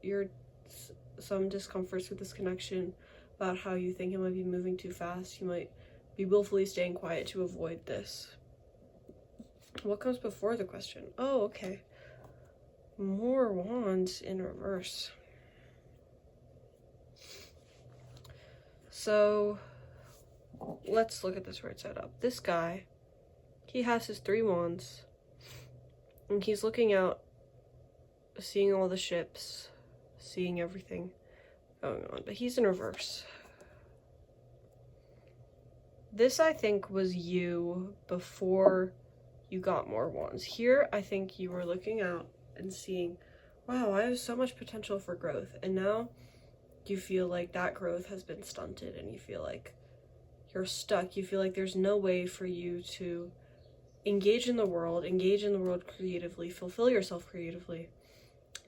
S1: some discomforts with this connection, about how you think it might be moving too fast. You might be willfully staying quiet to avoid this. What comes before the question? Oh, okay. More wands in reverse. So let's look at this right side up. This guy, he has his 3 wands, and he's looking out, seeing all the ships, seeing everything going on, but he's in reverse. This, I think, was you before you got more wands. Here, I think you were looking out and seeing, wow, I have so much potential for growth, and now you feel like that growth has been stunted, and you feel like you're stuck. You feel like there's no way for you to engage in the world creatively, fulfill yourself creatively,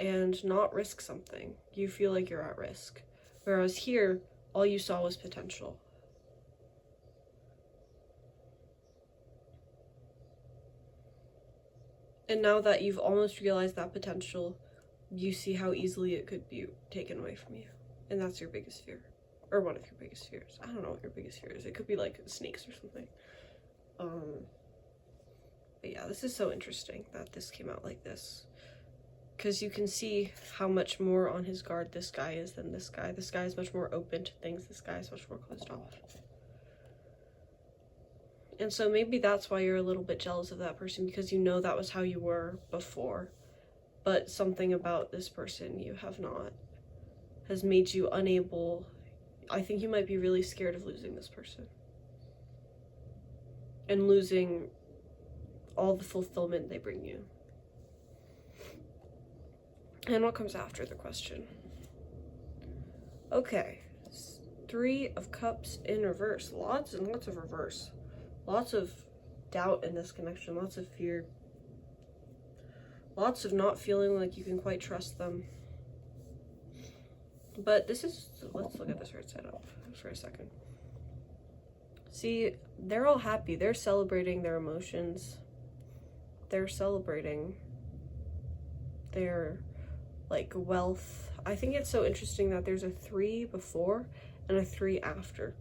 S1: and not risk something. You feel like you're at risk. Whereas here, all you saw was potential. And now that you've almost realized that potential, you see how easily it could be taken away from you. And that's your biggest fear. Or one of your biggest fears. I don't know what your biggest fear is. It could be like snakes or something. But yeah, this is so interesting that this came out like this. Because you can see how much more on his guard this guy is than this guy. This guy is much more open to things. This guy is much more closed off. And so maybe that's why you're a little bit jealous of that person, because you know that was how you were before. But something about this person you have not has made you unable. I think you might be really scared of losing this person. And losing all the fulfillment they bring you. And what comes after the question? Okay. 3 of Cups in reverse. Lots and lots of reverse. Lots of doubt in this connection. Lots of fear. Lots of not feeling like you can quite trust them. But this is... Let's look at this right side up for a second. See, they're all happy. They're celebrating their emotions. They're celebrating their, like, wealth. I think it's so interesting that there's a 3 before and a 3 after.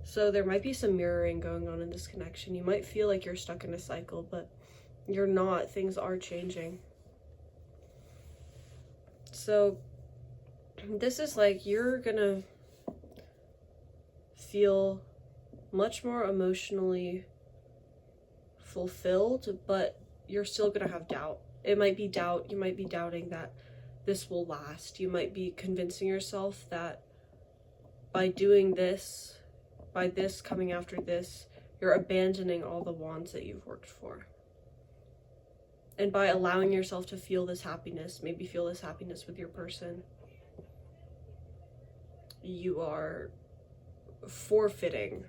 S1: So there might be some mirroring going on in this connection. You might feel like you're stuck in a cycle, but you're not. Things are changing. So this is like you're gonna feel much more emotionally fulfilled, but you're still gonna have doubt. It might be doubt. You might be doubting that this will last. You might be convincing yourself that by doing this, by this coming after this, you're abandoning all the wands that you've worked for. And by allowing yourself to feel this happiness, maybe feel this happiness with your person, you are forfeiting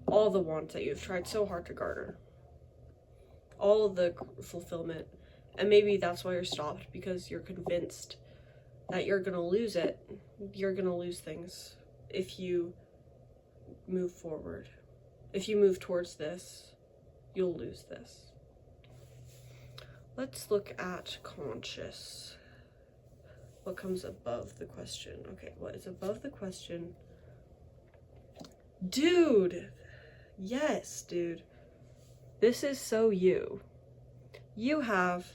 S1: all the wants that you've tried so hard to garner. All of the fulfillment. And maybe that's why you're stopped, because you're convinced that you're gonna lose it. You're gonna lose things if you move forward. If you move towards this, you'll lose this. Let's look at conscious. What comes above the question? Okay, what is above the question? Dude! Yes, dude. This is so you. You have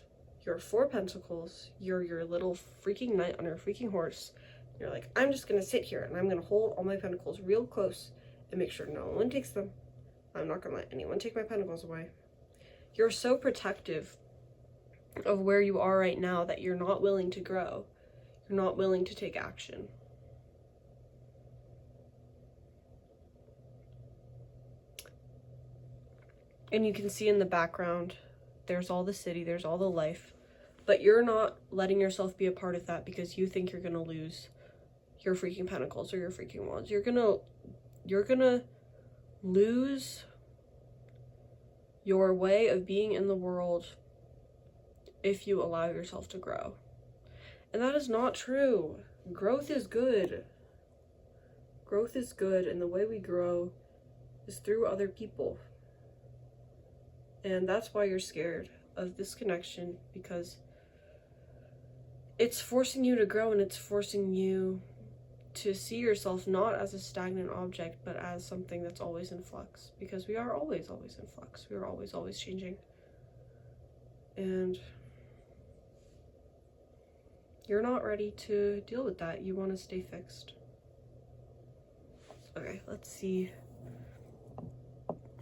S1: your 4 pentacles. You're your little freaking knight on your freaking horse. You're like, I'm just gonna sit here and I'm gonna hold all my pentacles real close and make sure no one takes them. I'm not gonna let anyone take my pentacles away. You're so protective of where you are right now that you're not willing to grow. You're not willing to take action. And you can see in the background, there's all the city, there's all the life, but you're not letting yourself be a part of that because you think you're gonna lose your freaking pentacles or your freaking wands. You're gonna lose your way of being in the world if you allow yourself to grow. And that is not true. Growth is good. Growth is good, and the way we grow is through other people. And that's why you're scared of this connection, because it's forcing you to grow, and it's forcing you to see yourself not as a stagnant object, but as something that's always in flux, because we are always in flux. We are always changing. And you're not ready to deal with that. You want to stay fixed. Okay, let's see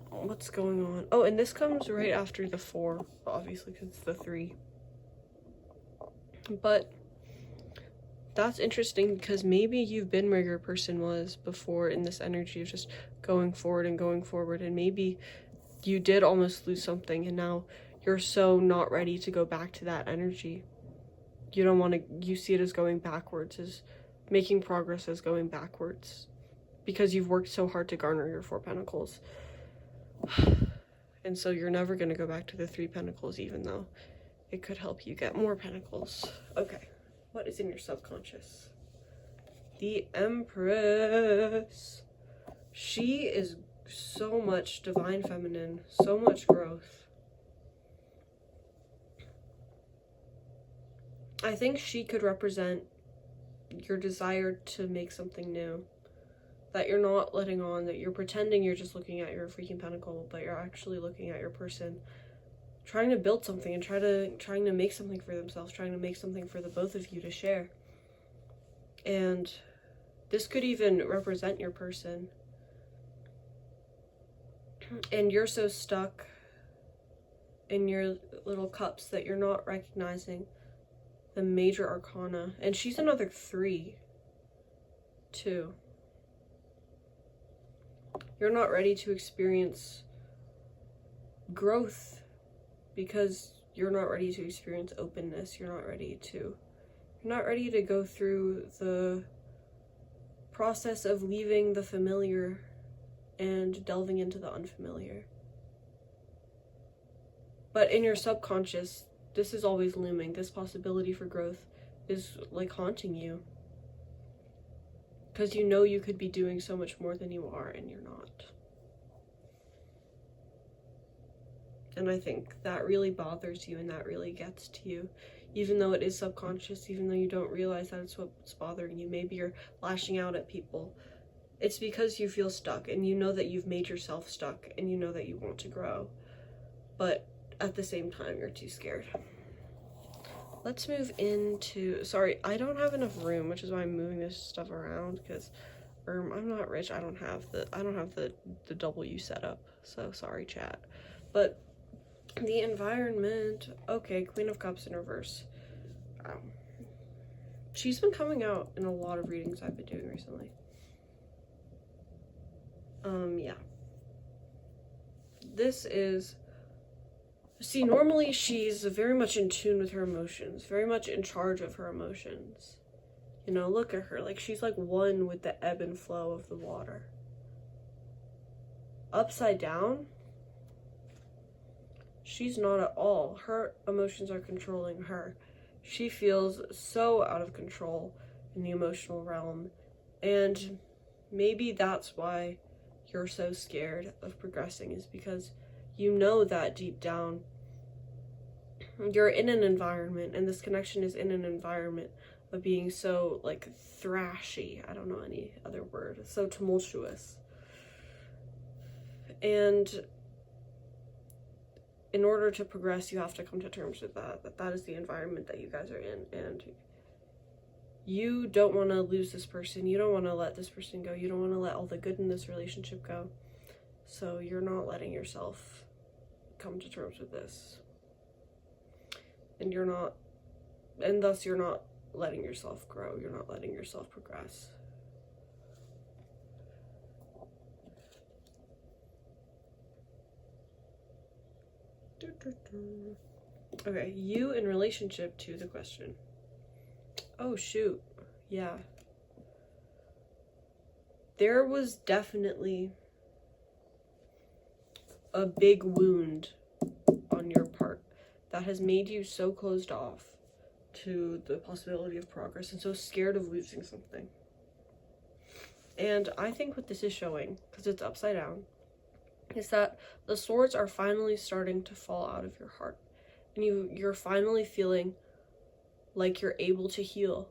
S1: what's going on. Oh, and this comes right after the 4, obviously, because it's the 3. But that's interesting, because maybe you've been where your person was before in this energy of just going forward, and maybe you did almost lose something, and now you're so not ready to go back to that energy. You don't want to, you see it as going backwards, as making progress as going backwards, because you've worked so hard to garner your 4 pentacles. And so you're never going to go back to the 3 pentacles, even though it could help you get more pentacles. Okay, what is in your subconscious? The Empress. She is so much divine feminine, so much growth. I think she could represent your desire to make something new. That you're not letting on, that you're pretending you're just looking at your freaking pentacle, but you're actually looking at your person, trying to build something and trying to make something for themselves, trying to make something for the both of you to share. And this could even represent your person. And you're so stuck in your little cups that you're not recognizing the major arcana. And she's another 3, too. You're not ready to experience growth because you're not ready to experience openness. You're not ready to go through the process of leaving the familiar and delving into the unfamiliar. But in your subconscious, this is always looming. This possibility for growth is like haunting you. Because you know you could be doing so much more than you are, and you're not. And I think that really bothers you, and that really gets to you. Even though it is subconscious, even though you don't realize that it's what's bothering you. Maybe you're lashing out at people. It's because you feel stuck, and you know that you've made yourself stuck, and you know that you want to grow. But at the same time, you're too scared. Let's move into, sorry, I don't have enough room, which is why I'm moving this stuff around, because I'm not rich. I don't have the W set up, so sorry, chat. But the environment, okay, Queen of Cups in reverse. She's been coming out in a lot of readings I've been doing recently. Yeah. This is See, normally she's very much in tune with her emotions, very much in charge of her emotions. You know, look at her, like she's like one with the ebb and flow of the water. Upside down, she's not at all. Her emotions are controlling her. She feels so out of control in the emotional realm, and maybe that's why you're so scared of progressing, is because you know that deep down you're in an environment, and this connection is in an environment of being so like thrashy, I don't know any other word, so tumultuous. And in order to progress, you have to come to terms with that is the environment that you guys are in, and you don't want to lose this person. You don't want to let this person go. You don't want to let all the good in this relationship go. So you're not letting yourself come to terms with this. And thus you're not letting yourself grow. You're not letting yourself progress. Okay, you in relationship to the question. Oh, shoot. Yeah. There was definitely a big wound on your part that has made you so closed off to the possibility of progress and so scared of losing something. And I think what this is showing, because it's upside down, is that the swords are finally starting to fall out of your heart. And you're finally feeling like you're able to heal.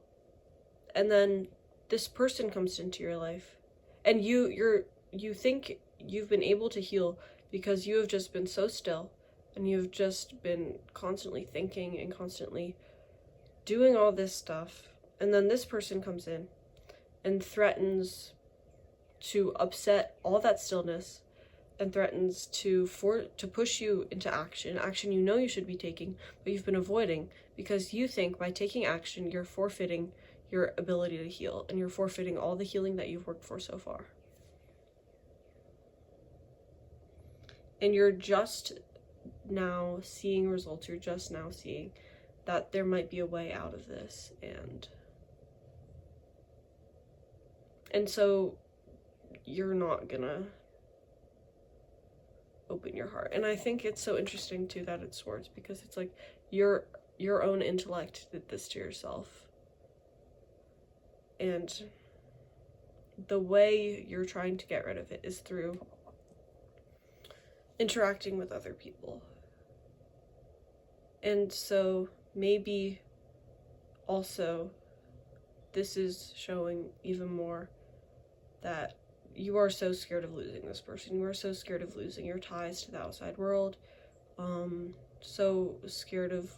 S1: And then this person comes into your life, and you think you've been able to heal because you have just been so still, and you've just been constantly thinking and constantly doing all this stuff. And then this person comes in and threatens to upset all that stillness, and threatens to push you into action you know you should be taking, but you've been avoiding because you think by taking action you're forfeiting your ability to heal, and you're forfeiting all the healing that you've worked for so far. And you're just now seeing results. You're just now seeing that there might be a way out of this, and so you're not gonna open your heart. And I think it's so interesting too that it's swords, because it's like your own intellect did this to yourself, and the way you're trying to get rid of it is through interacting with other people. And so maybe also this is showing even more that you are so scared of losing this person. You are so scared of losing your ties to the outside world. So scared of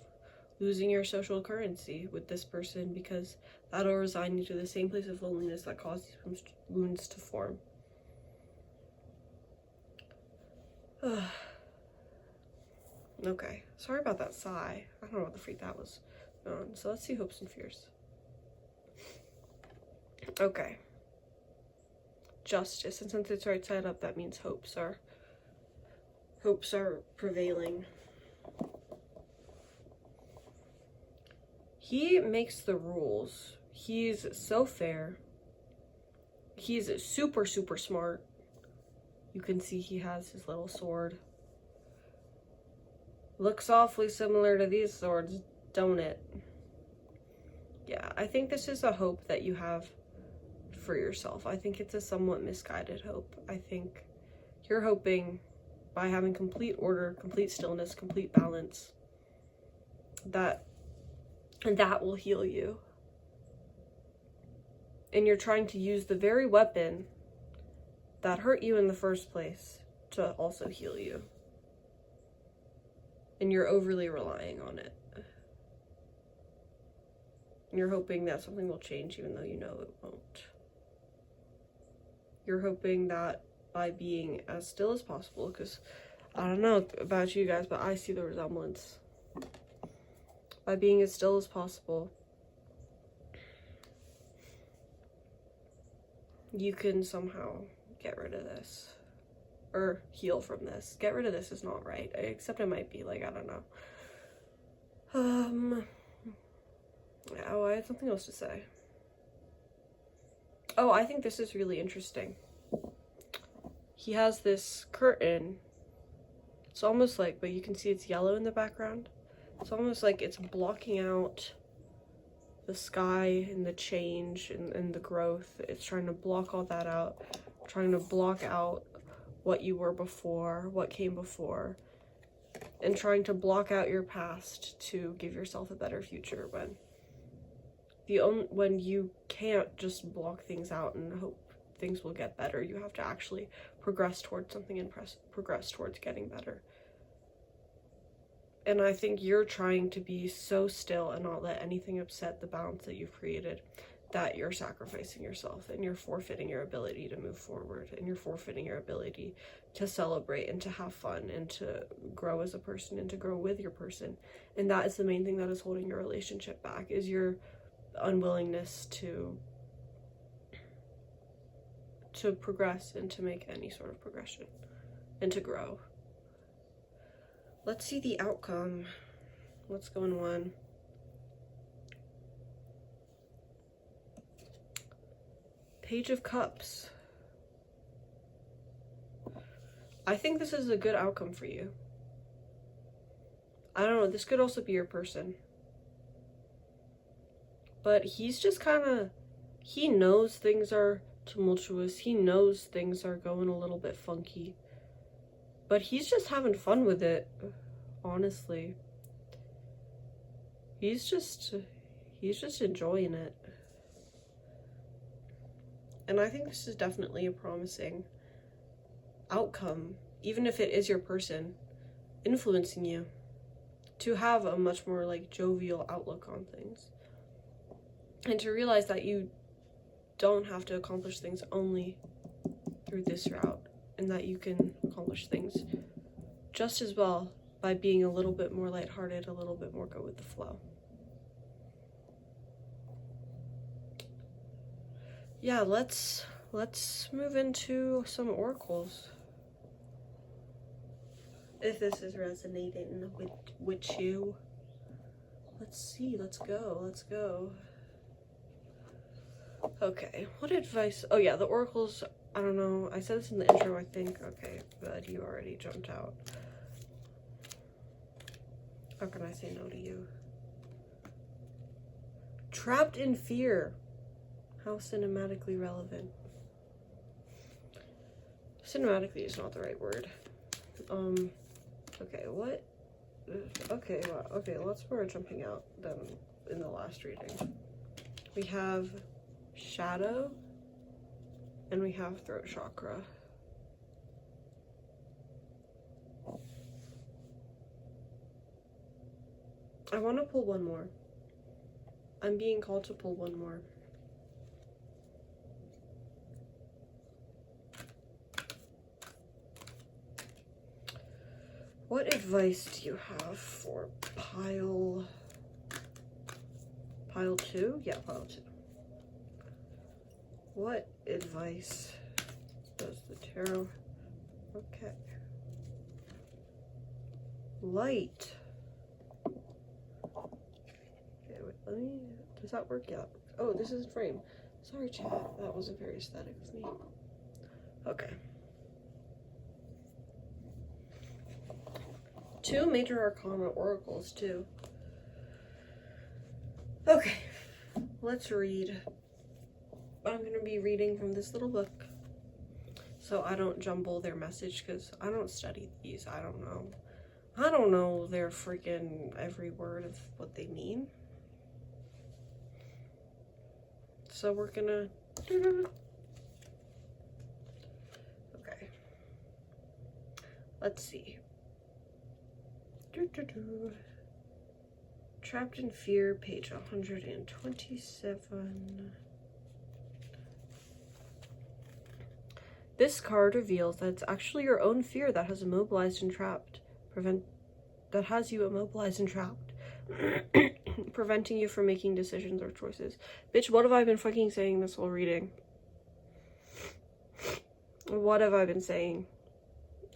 S1: losing your social currency with this person, because that'll resign you to the same place of loneliness that caused these wounds to form. Okay, sorry about that sigh. I don't know what the freak that was. So let's see hopes and fears. Okay. Justice, and since it's right side up, that means hopes are prevailing. He makes the rules. He's so fair. He's super smart. You can see he has his little sword. Looks awfully similar to these swords, don't it? Yeah, I think this is a hope that you have for yourself. I think it's a somewhat misguided hope. I think you're hoping by having complete order, complete stillness, complete balance, that will heal you. And you're trying to use the very weapon that hurt you in the first place to also heal you. And you're overly relying on it. And you're hoping that something will change even though you know it won't. You're hoping that by being as still as possible, because I don't know about you guys, but I see the resemblance. By being as still as possible, you can somehow get rid of this. or heal from this. Get rid of this is not right, except it might be, like, I don't know. Oh, I had something else to say. Oh, I think this is really interesting. He has this curtain. It's almost like, but you can see it's yellow in the background. It's almost like it's blocking out the sky and the change and the growth. It's trying to block all that out. Trying to block out what you were before, what came before. And trying to block out your past to give yourself a better future when you can't just block things out and hope things will get better. You have to actually progress towards something and progress towards getting better. And I think you're trying to be so still and not let anything upset the balance that you've created, that you're sacrificing yourself and you're forfeiting your ability to move forward, and you're forfeiting your ability to celebrate and to have fun and to grow as a person and to grow with your person. And that is the main thing that is holding your relationship back, is your unwillingness to progress and to make any sort of progression and to grow. Let's see the outcome. What's going on? Page of Cups. I think this is a good outcome for you. I don't know, this could also be your person. But he's just kind of, he knows things are tumultuous. He knows things are going a little bit funky. But he's just having fun with it, honestly. He's just enjoying it. And I think this is definitely a promising outcome, even if it is your person influencing you to have a much more like jovial outlook on things. And to realize that you don't have to accomplish things only through this route, and that you can accomplish things just as well by being a little bit more lighthearted, a little bit more go with the flow. Yeah, let's move into some oracles. If this is resonating with you. Let's see, let's go. Okay, what advice? Oh yeah, the oracles, I don't know. I said this in the intro, I think. Okay, but you already jumped out. How can I say no to you? Trapped in fear. How cinematically relevant. Cinematically is not the right word. Okay, what? Okay, well, okay, lots more jumping out than in the last reading. We have shadow, and we have throat chakra. I want to pull one more. I'm being called to pull one more. What advice do you have for pile 2? Yeah, pile 2. What advice does the tarot? Okay. Light. Okay, wait, let me, does that work? Yeah. Oh, this is frame. Sorry, chat. That wasn't very aesthetic of me. Okay. 2 major arcana oracles, too. Okay, let's read. I'm going to be reading from this little book, so I don't jumble their message, because I don't study these. I don't know their freaking every word of what they mean. So we're gonna... Okay. Let's see. Trapped in Fear, page 127. This card reveals that it's actually your own fear that has immobilized and trapped. That has you immobilized and trapped. Preventing you from making decisions or choices. Bitch, what have I been fucking saying this whole reading? What have I been saying?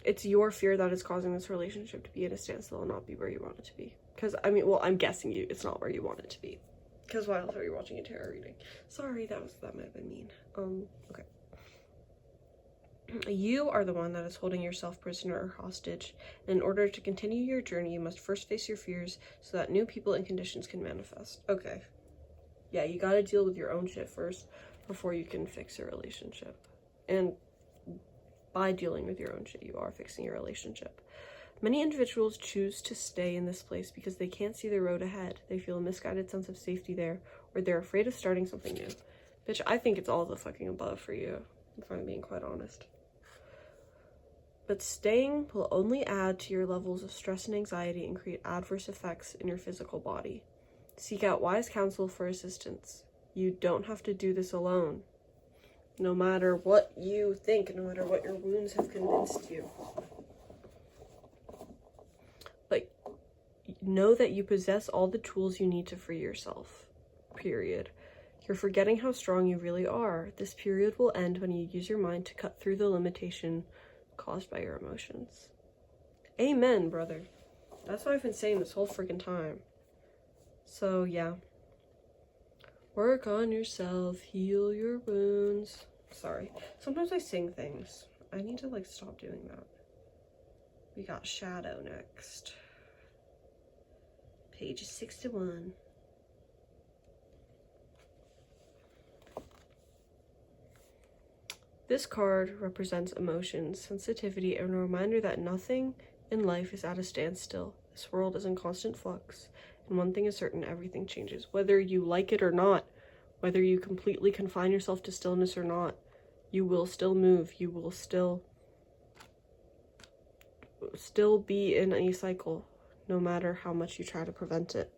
S1: It's your fear that is causing this relationship to be in a standstill and not be where you want it to be. Because, I mean, well, I'm guessing it's not where you want it to be. Because why else are you watching a tarot reading? Sorry, that might have been mean. Okay. You are the one that is holding yourself prisoner or hostage. And in order to continue your journey, you must first face your fears so that new people and conditions can manifest. Okay. Yeah, you gotta deal with your own shit first before you can fix a relationship. And by dealing with your own shit, you are fixing your relationship. Many individuals choose to stay in this place because they can't see the road ahead. They feel a misguided sense of safety there, or they're afraid of starting something new. Bitch, I think it's all the fucking above for you, if I'm being quite honest. But staying will only add to your levels of stress and anxiety and create adverse effects in your physical body. Seek out wise counsel for assistance. You don't have to do this alone. No matter what you think, no matter what your wounds have convinced you. But know that you possess all the tools you need to free yourself. Period. You're forgetting how strong you really are. This period will end when you use your mind to cut through the limitation caused by your emotions. Amen, brother. That's what I've been saying this whole freaking time. So, yeah. Work on yourself, heal your wounds. Sorry. Sometimes I sing things. I need to, like, stop doing that. We got Shadow next. Page 61. This card represents emotions, sensitivity, and a reminder that nothing in life is at a standstill. This world is in constant flux, and one thing is certain, everything changes. Whether you like it or not, whether you completely confine yourself to stillness or not, you will still move. You will still be in a cycle, no matter how much you try to prevent it.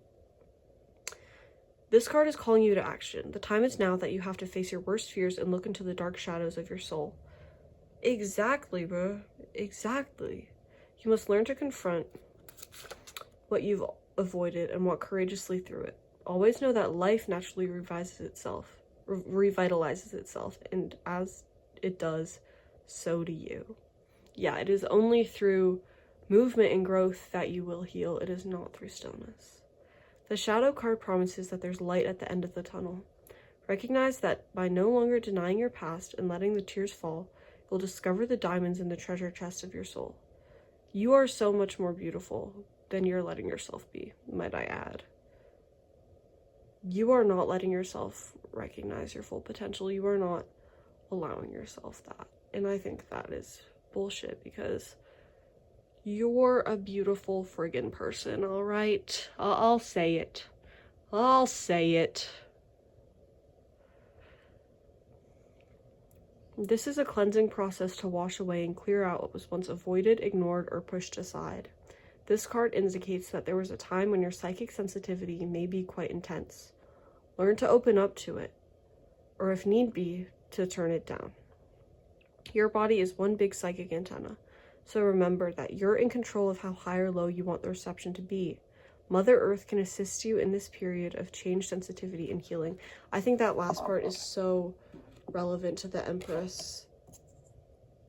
S1: This card is calling you to action. The time is now that you have to face your worst fears and look into the dark shadows of your soul. Exactly, bro. Exactly. You must learn to confront what you've avoided and walk courageously through it. Always know that life naturally revitalizes itself, and as it does, so do you. Yeah, it is only through movement and growth that you will heal. It is not through stillness. The Shadow card promises that there's light at the end of the tunnel. Recognize that by no longer denying your past and letting the tears fall, you'll discover the diamonds in the treasure chest of your soul. You are so much more beautiful than you're letting yourself be, might I add. You are not letting yourself recognize your full potential. You are not allowing yourself that. And I think that is bullshit, because you're a beautiful friggin' person, alright? I'll say it. I'll say it. This is a cleansing process to wash away and clear out what was once avoided, ignored, or pushed aside. This card indicates that there was a time when your psychic sensitivity may be quite intense. Learn to open up to it, or if need be, to turn it down. Your body is one big psychic antenna, so remember that you're in control of how high or low you want the reception to be. Mother Earth can assist you in this period of change, sensitivity, and healing. I think that last part is so relevant to the Empress,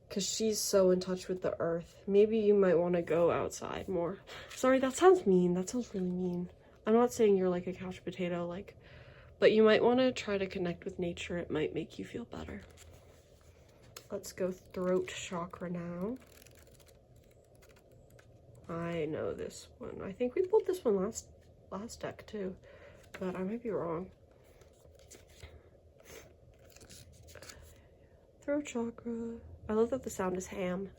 S1: because she's so in touch with the earth. Maybe you might want to go outside more. Sorry, that sounds mean. That sounds really mean. I'm not saying you're like a couch potato, but you might want to try to connect with nature. It might make you feel better. Let's go throat chakra now. I know this one. I think we pulled this one last deck too, but I might be wrong. Throat chakra. I love that the sound is ham.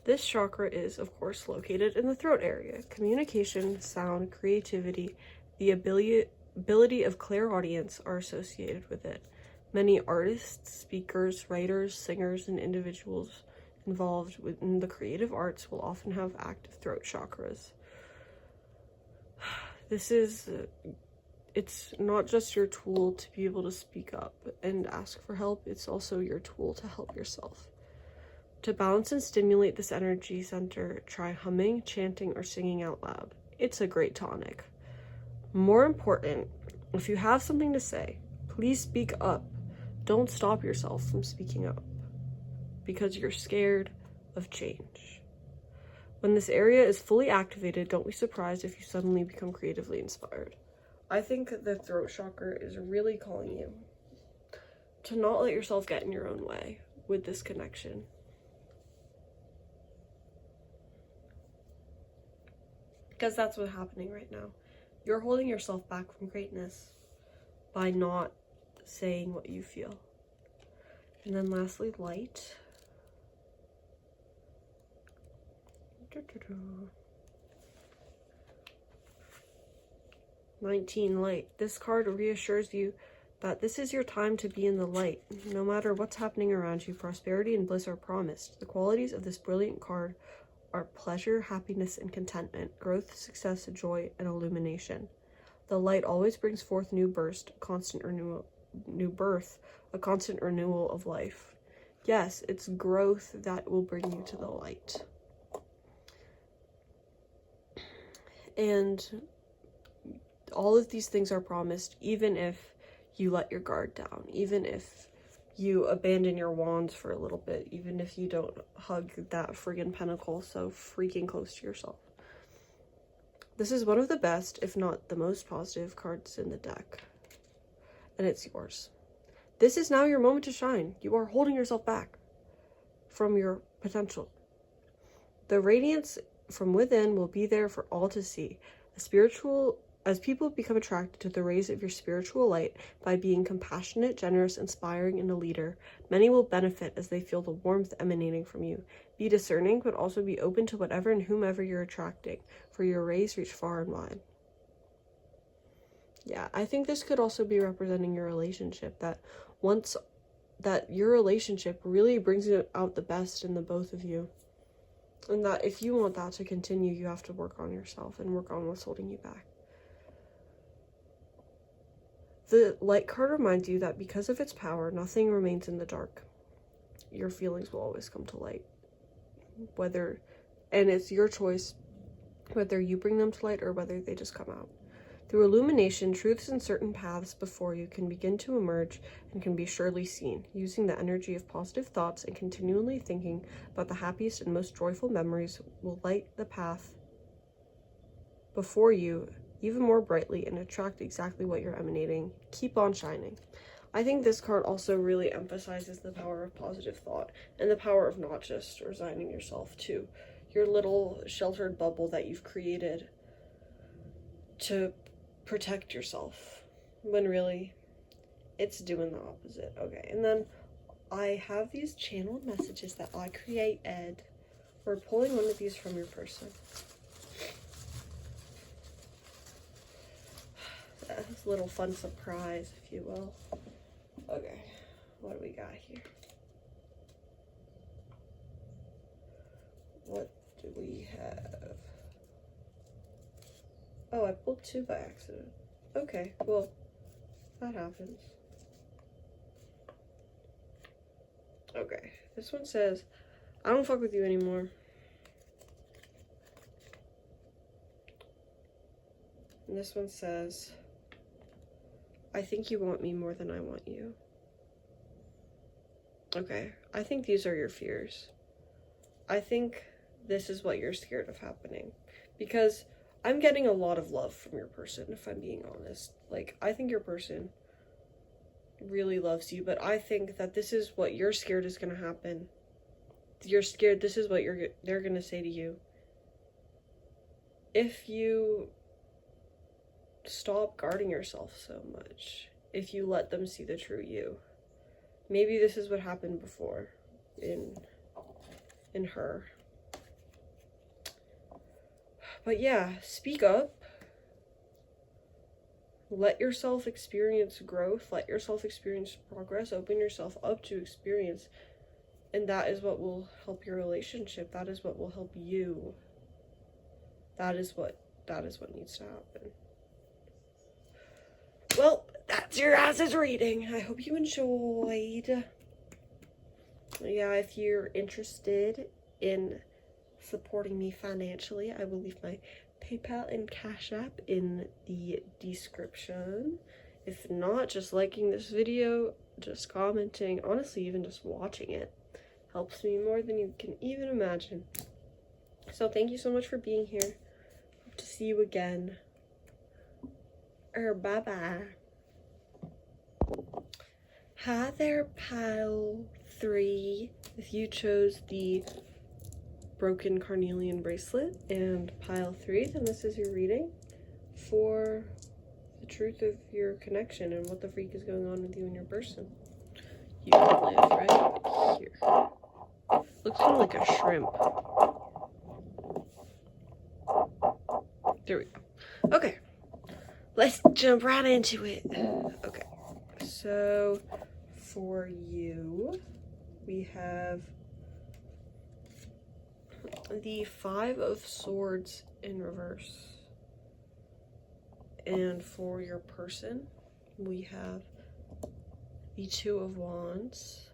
S1: This chakra is, of course, located in the throat area. Communication, sound, creativity, the ability of clairaudience are associated with it. Many artists, speakers, writers, singers, and individuals involved in the creative arts will often have active throat chakras. It's not just your tool to be able to speak up and ask for help, it's also your tool to help yourself. To balance and stimulate this energy center, try humming, chanting, or singing out loud. It's a great tonic. More important, if you have something to say, please speak up. Don't stop yourself from speaking up. because you're scared of change. When this area is fully activated, don't be surprised if you suddenly become creatively inspired. I think the throat chakra is really calling you to not let yourself get in your own way with this connection. Because that's what's happening right now. You're holding yourself back from greatness by not saying what you feel. And then lastly, light. 19, light. This card reassures you that this is your time to be in the light. No matter what's happening around you, prosperity and bliss are promised. The qualities of this brilliant card are pleasure, happiness, and contentment, growth, success, joy, and illumination. The light always brings forth new birth, a constant renewal of life. Yes, it's growth that will bring you to the light. And all of these things are promised, even if you let your guard down, even if you abandon your wands for a little bit, even if you don't hug that friggin' pentacle so freaking close to yourself. This is one of the best, if not the most positive cards in the deck. And it's yours. This is now your moment to shine. You are holding yourself back from your potential. The radiance from within will be there for all to see. As people become attracted to the rays of your spiritual light by being compassionate, generous, inspiring, and a leader, many will benefit as they feel the warmth emanating from you. Be discerning, but also be open to whatever and whomever you're attracting, for your rays reach far and wide. Yeah, I think this could also be representing your relationship, that your relationship really brings out the best in the both of you. And that if you want that to continue, you have to work on yourself and work on what's holding you back. The light card reminds you that because of its power, nothing remains in the dark. Your feelings will always come to light. And it's your choice whether you bring them to light or whether they just come out. Through illumination, truths in certain paths before you can begin to emerge and can be surely seen. Using the energy of positive thoughts and continually thinking about the happiest and most joyful memories will light the path before you even more brightly and attract exactly what you're emanating. Keep on shining. I think this card also really emphasizes the power of positive thought and the power of not just resigning yourself to your little sheltered bubble that you've created to protect yourself, when really it's doing the opposite. Okay, and then I have these channeled messages that I created. We're pulling one of these from your person. This little fun surprise, if you will. Okay, what do we got here? What do we have? Oh, I pulled two by accident. Okay, well, that happens. Okay, this one says, I don't fuck with you anymore. And this one says, I think you want me more than I want you. Okay, I think these are your fears. I think this is what you're scared of happening. Because I'm getting a lot of love from your person, if I'm being honest. Like, I think your person really loves you, but I think that this is what you're scared is going to happen. You're scared this is what they're going to say to you. If you stop guarding yourself so much, if you let them see the true you. Maybe this is what happened before in her. But yeah, speak up. Let yourself experience growth. Let yourself experience progress. Open yourself up to experience. And that is what will help your relationship. That is what will help you. That is what needs to happen. Well, that's your ass's reading. I hope you enjoyed. Yeah, if you're interested in supporting me financially, I will leave my PayPal and CashApp in the description. If not, just liking this video, just commenting, honestly, even just watching it helps me more than you can even imagine. So thank you so much for being here. Hope to see you again. Bye-bye. Hi there, pile 3. If you chose the broken carnelian bracelet and pile 3, then this is your reading for the truth of your connection and what the freak is going on with you and your person. You live right here. Looks kind of like a shrimp. There we go. Okay, let's jump right into it. Okay, so for you, we have the 5 of Swords in reverse. And for your person, we have the 2 of Wands.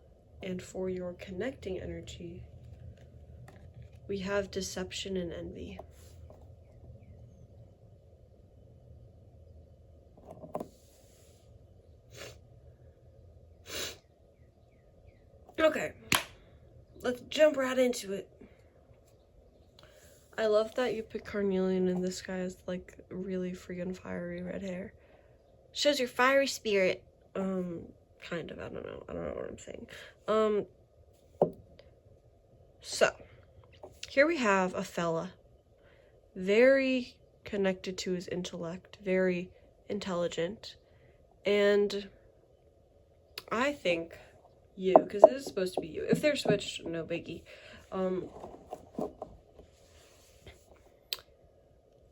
S1: And for your connecting energy, we have Deception and Envy. Okay, let's jump right into it. I love that you pick carnelian and this guy has like really freaking fiery red hair. Shows your fiery spirit. Kind of, I don't know what I'm saying. So here we have a fella, very connected to his intellect, very intelligent, and I think you, because this is supposed to be you. If they're switched, no biggie.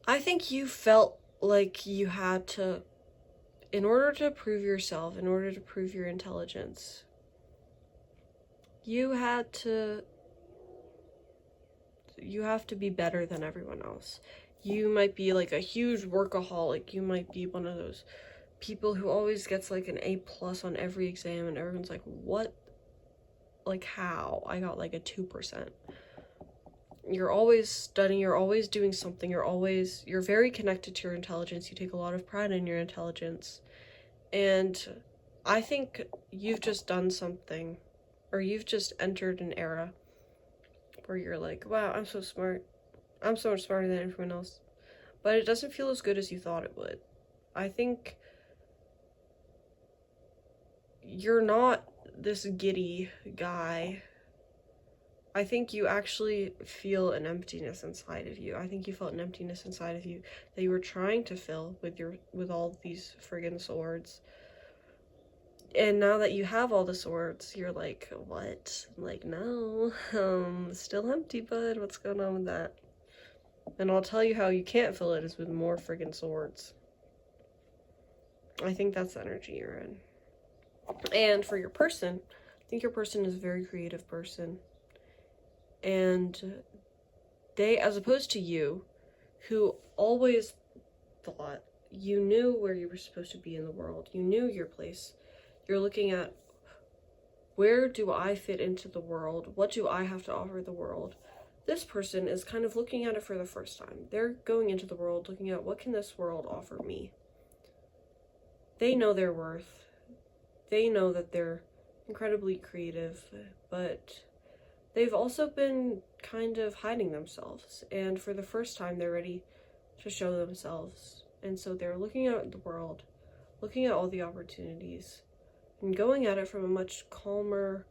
S1: I think you felt like you had to, in order to prove yourself, in order to prove your intelligence, you have to be better than everyone else. You might be like a huge workaholic. You might be one of those people who always gets like an A+ on every exam and everyone's like, what? Like how? I got like a 2%. You're always studying, you're always doing something, you're very connected to your intelligence. You take a lot of pride in your intelligence. And I think you've just done something, or you've just entered an era where you're like, wow, I'm so smart. I'm so much smarter than everyone else. But it doesn't feel as good as you thought it would. I think you're not this giddy guy. I think you actually feel an emptiness inside of you. I think you felt an emptiness inside of you that you were trying to fill with all these friggin' swords. And now that you have all the swords, you're like, what? I'm like, no, still empty, bud. What's going on with that? And I'll tell you how you can't fill it is with more friggin' swords. I think that's the energy you're in. And for your person, I think your person is a very creative person. And they, as opposed to you, who always thought you knew where you were supposed to be in the world, you knew your place. You're looking at, where do I fit into the world? What do I have to offer the world? This person is kind of looking at it for the first time. They're going into the world looking at, what can this world offer me? They know their worth. They know that they're incredibly creative, but they've also been kind of hiding themselves, and for the first time they're ready to show themselves. And so they're looking at the world, looking at all the opportunities, and going at it from a much calmer,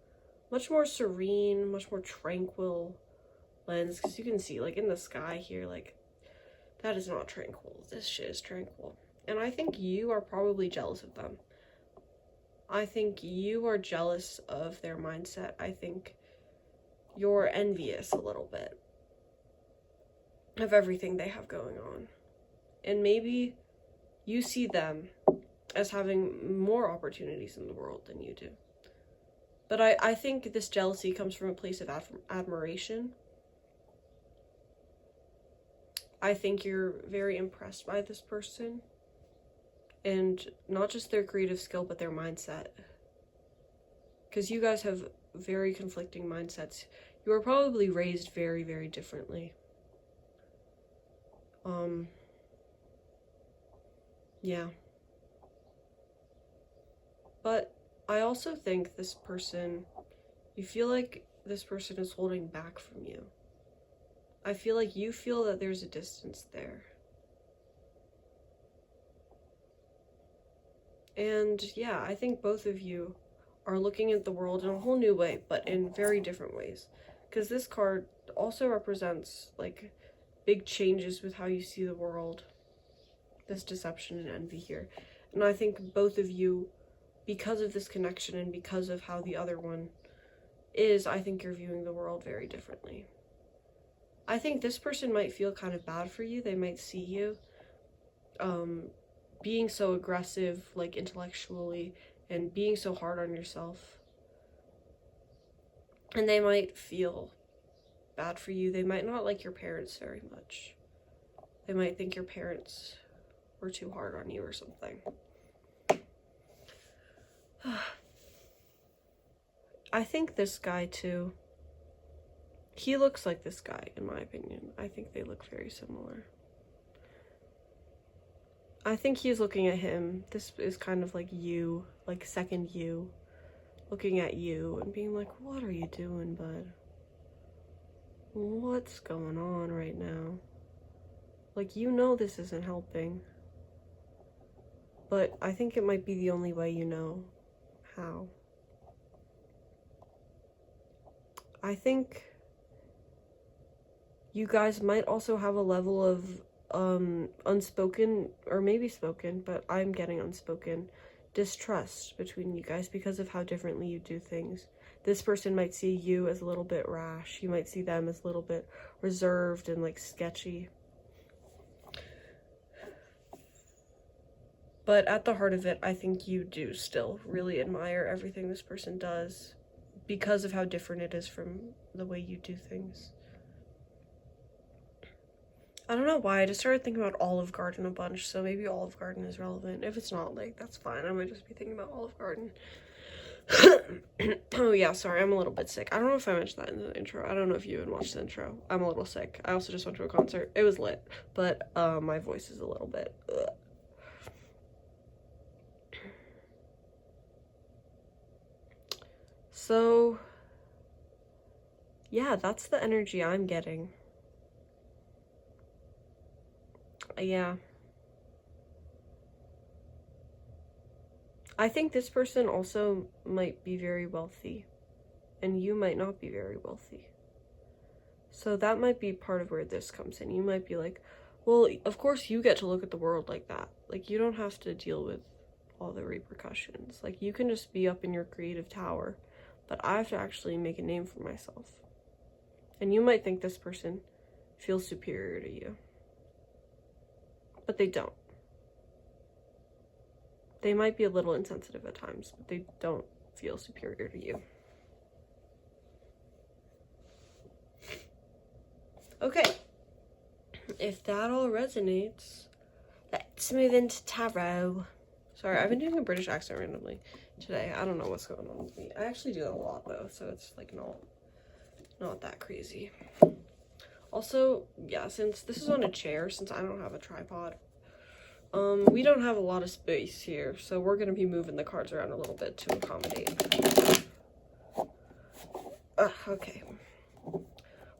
S1: much more serene, much more tranquil lens. Because you can see, like, in the sky here, like, that is not tranquil. This shit is tranquil. And I think you are probably jealous of them. I think you are jealous of their mindset. I think you're envious a little bit of everything they have going on. And maybe you see them as having more opportunities in the world than you do. But I think this jealousy comes from a place of admiration. I think you're very impressed by this person. And not just their creative skill, but their mindset. Because you guys have very conflicting mindsets. You were probably raised very, very differently. Yeah. But I also think this person, you feel like this person is holding back from you. I feel like you feel that there's a distance there. And yeah, I think both of you are looking at the world in a whole new way, but in very different ways. Because this card also represents, like, big changes with how you see the world. This deception and envy here. And I think both of you, because of this connection and because of how the other one is, I think you're viewing the world very differently. I think this person might feel kind of bad for you. They might see you being so aggressive, like, intellectually, and being so hard on yourself. And they might feel bad for you. They might not like your parents very much. They might think your parents were too hard on you or something. I think this guy too, he looks like this guy, in my opinion. I think they look very similar. I think he's looking at him. This is kind of like you, like second you, looking at you and being like, what are you doing, bud? What's going on right now? Like, you know this isn't helping. But I think it might be the only way you know how. I think you guys might also have a level of unspoken, or maybe spoken, but I'm getting unspoken, distrust between you guys because of how differently you do things. This person might see you as a little bit rash. You might see them as a little bit reserved and, like, sketchy. But at the heart of it, I think you do still really admire everything this person does because of how different it is from the way you do things. I don't know why, I just started thinking about Olive Garden a bunch, so maybe Olive Garden is relevant. If it's not, like, that's fine. I might just be thinking about Olive Garden. Oh yeah, sorry, I'm a little bit sick. I don't know if I mentioned that in the intro. I don't know if you even watched the intro. I'm a little sick. I also just went to a concert. It was lit, but my voice is a little bit So yeah, that's the energy I'm getting. Yeah. I think this person also might be very wealthy, and you might not be very wealthy. So that might be part of where this comes in. You might be like, well, of course you get to look at the world like that. Like, you don't have to deal with all the repercussions. Like, you can just be up in your creative tower, but I have to actually make a name for myself. And you might think this person feels superior to you, but they don't. They might be a little insensitive at times, but they don't feel superior to you. Okay, if that all resonates, let's move into tarot. Sorry, I've been doing a British accent randomly today. I don't know what's going on with me. I actually do that a lot though, so it's like not that crazy. Also, yeah, since this is on a chair, since I don't have a tripod, we don't have a lot of space here, so we're gonna be moving the cards around a little bit to accommodate. Okay.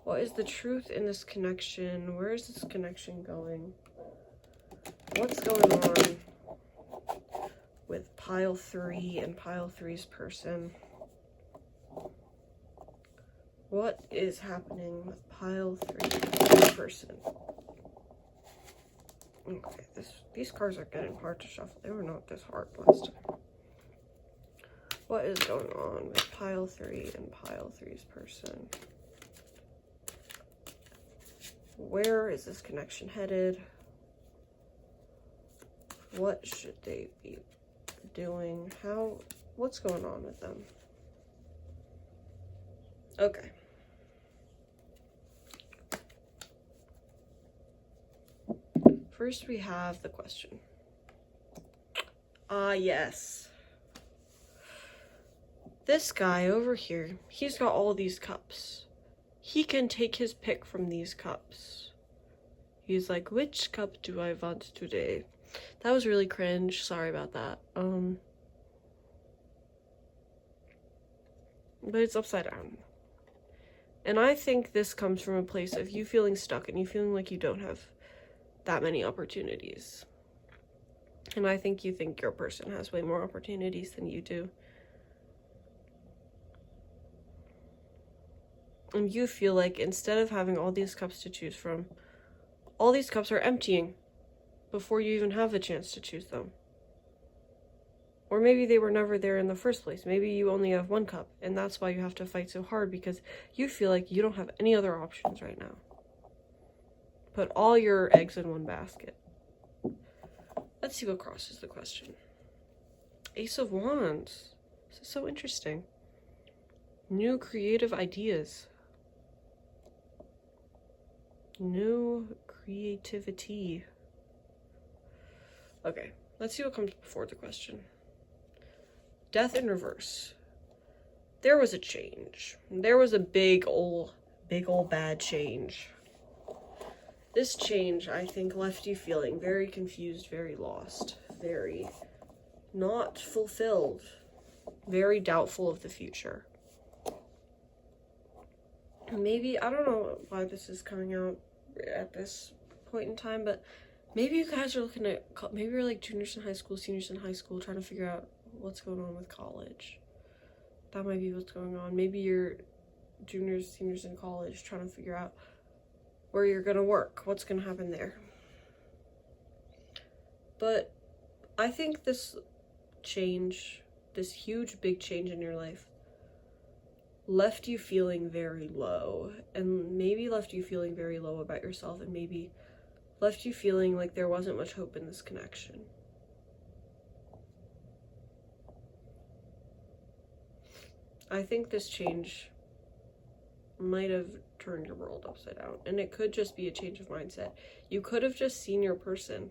S1: What is the truth in this connection? Where is this connection going? What's going on with pile 3 and pile 3's person? What is happening with pile 3's person? Okay, these cards are getting hard to shuffle. They were not this hard last time. What is going on with pile 3 and pile 3's person? Where is this connection headed? What should they be doing? What's going on with them? Okay. First we have the question. Yes. This guy over here, he's got all these cups. He can take his pick from these cups. He's like, which cup do I want today? That was really cringe. Sorry about that. But it's upside down. And I think this comes from a place of you feeling stuck and you feeling like you don't have that many opportunities. And I think you think your person has way more opportunities than you do. And you feel like instead of having all these cups to choose from, all these cups are emptying before you even have the chance to choose them. Or maybe they were never there in the first place. Maybe you only have one cup, and that's why you have to fight so hard, because you feel like you don't have any other options right now. Put all your eggs in one basket. Let's see what crosses the question. Ace of Wands. This is so interesting. New creative ideas. New creativity. Okay, let's see what comes before the question. Death in reverse. There was a change. There was a big ol' bad change. This change, I think, left you feeling very confused, very lost, very not fulfilled, very doubtful of the future. Maybe, I don't know why this is coming out at this point in time, but maybe you guys are looking at, maybe you're like juniors in high school, seniors in high school, trying to figure out what's going on with college. That might be what's going on. Maybe you're juniors, seniors in college, trying to figure out where you're gonna work, what's gonna happen there. But I think this change, this huge big change in your life, left you feeling very low, and maybe left you feeling very low about yourself, and maybe left you feeling like there wasn't much hope in this connection. I think this change might have turned your world upside down, and it could just be a change of mindset. You could have just seen your person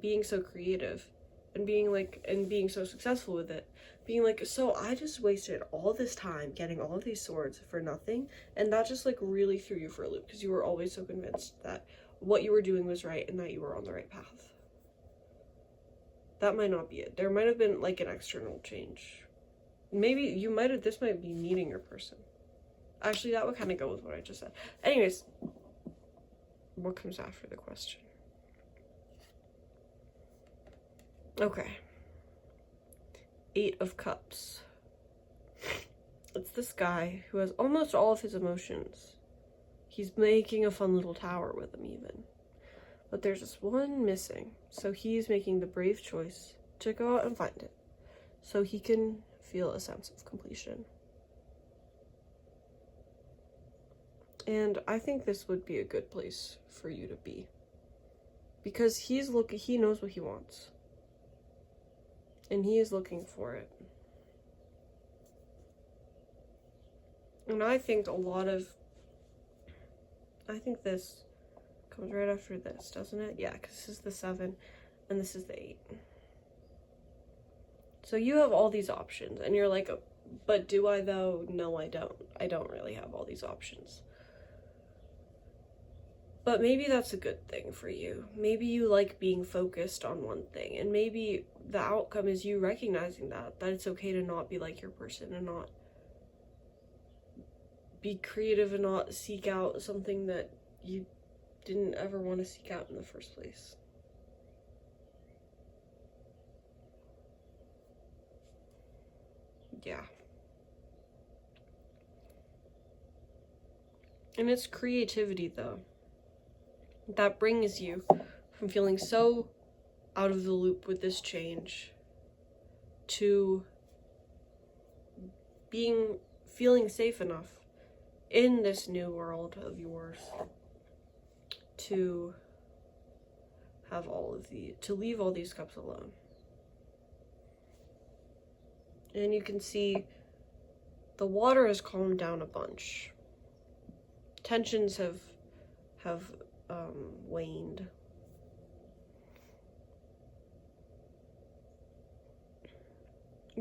S1: being so creative and being so successful with it, being like, so I just wasted all this time getting all of these swords for nothing, and that just like really threw you for a loop because you were always so convinced that what you were doing was right and that you were on the right path. That might not be it. There might have been like an external change. Maybe this might be meeting your person. Actually, that would kind of go with what I just said. Anyways, what comes after the question? Okay. 8 of Cups. It's this guy who has almost all of his emotions. He's making a fun little tower with them even. But there's just one missing. So he's making the brave choice to go out and find it, so he can feel a sense of completion. And I think this would be a good place for you to be, because he knows what he wants, and he is looking for it. And I think this comes right after this, doesn't it? Yeah, because this is the 7 and this is the 8. So you have all these options, and you're like, but do I though? No, I don't. I don't really have all these options. But maybe that's a good thing for you. Maybe you like being focused on one thing, and maybe the outcome is you recognizing that it's okay to not be like your person, and not be creative, and not seek out something that you didn't ever want to seek out in the first place. Yeah. And it's creativity, though, that brings you from feeling so out of the loop with this change to feeling safe enough in this new world of yours to have to leave all these cups alone. And you can see the water has calmed down a bunch. Tensions have waned.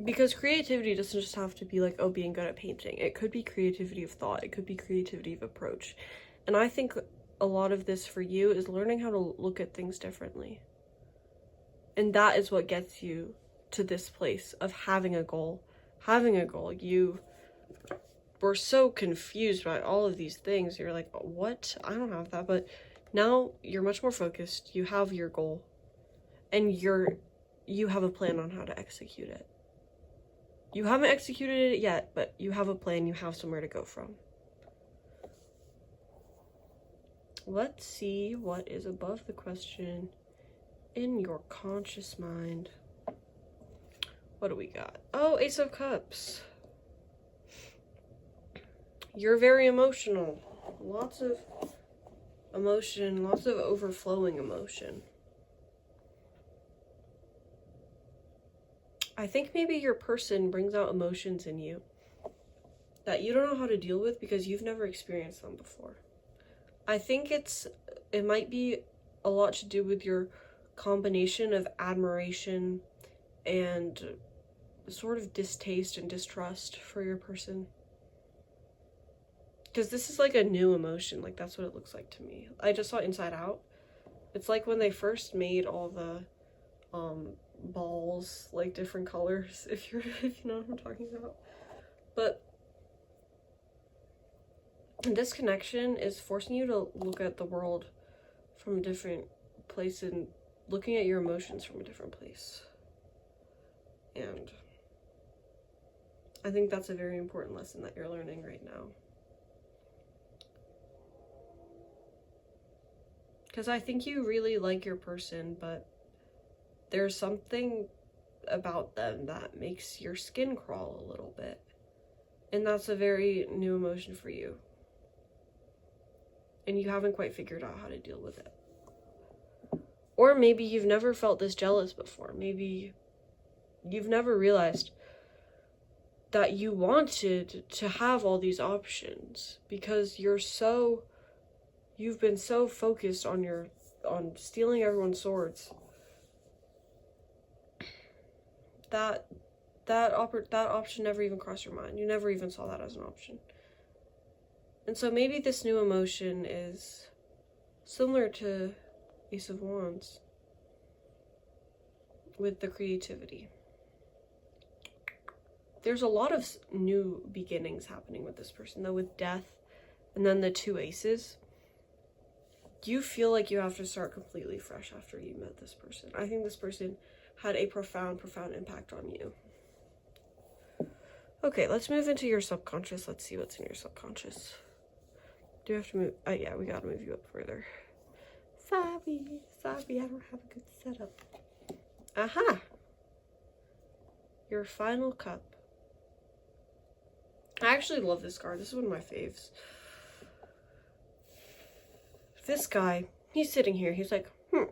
S1: Because creativity doesn't just have to be like, oh, being good at painting. It could be creativity of thought. It could be creativity of approach. And I think a lot of this for you is learning how to look at things differently. And that is what gets you to this place of having a goal. Having a goal. You were so confused by all of these things. You're like, what? I don't have that. But now you're much more focused. You have your goal. And you have a plan on how to execute it. You haven't executed it yet, but you have a plan. You have somewhere to go from. Let's see what is above the question in your conscious mind. What do we got? Oh, Ace of Cups. You're very emotional. Lots of emotion, lots of overflowing emotion. I think maybe your person brings out emotions in you that you don't know how to deal with because you've never experienced them before. I think it might be a lot to do with your combination of admiration and sort of distaste and distrust for your person. Because this is like a new emotion, like that's what it looks like to me. I just saw Inside Out. It's like when they first made all the balls, like different colors, if you know what I'm talking about. But this connection is forcing you to look at the world from a different place and looking at your emotions from a different place. And I think that's a very important lesson that you're learning right now. Because I think you really like your person, but there's something about them that makes your skin crawl a little bit. And that's a very new emotion for you. And you haven't quite figured out how to deal with it. Or maybe you've never felt this jealous before. Maybe you've never realized that you wanted to have all these options because you've been so focused on stealing everyone's swords that option never even crossed your mind. You never even saw that as an option. And so maybe this new emotion is similar to Ace of Wands with the creativity. There's a lot of new beginnings happening with this person, though, with death and then the two aces. You feel like you have to start completely fresh after you met this person. I think this person had a profound impact on you. Okay, let's move into your subconscious. Let's see what's in your subconscious. Do we have to move? Yeah, we gotta move you up further. Sorry, I don't have a good setup. Aha! Your final cup. I actually love this card. This is one of my faves. This guy, he's sitting here. He's like, I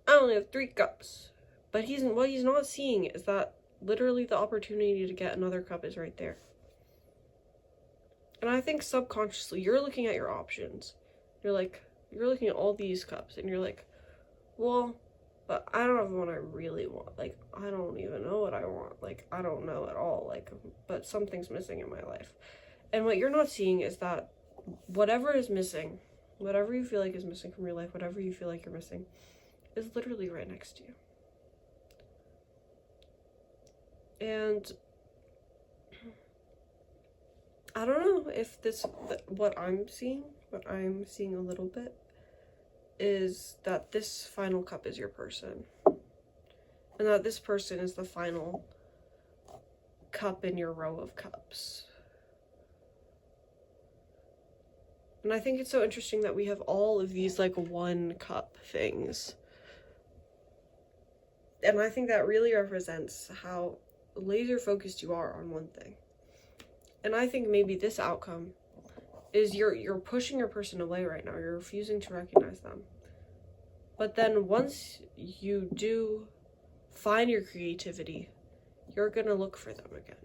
S1: only have 3 cups. But what he's not seeing is that literally the opportunity to get another cup is right there. And I think subconsciously, you're looking at your options. You're looking at all these cups, and you're like, well, but I don't have the one I really want. Like, I don't even know what I want. Like, I don't know at all. Like, but something's missing in my life. And what you're not seeing is that whatever is missing, whatever you feel like is missing from your life, whatever you feel like you're missing, is literally right next to you. And I don't know if what I'm seeing a little bit, is that this final cup is your person. And that this person is the final cup in your row of cups. And I think it's so interesting that we have all of these, like, 1 cup things. And I think that really represents how laser focused you are on one thing. And I think maybe this outcome is you're pushing your person away right now. You're refusing to recognize them. But then once you do find your creativity, you're going to look for them again.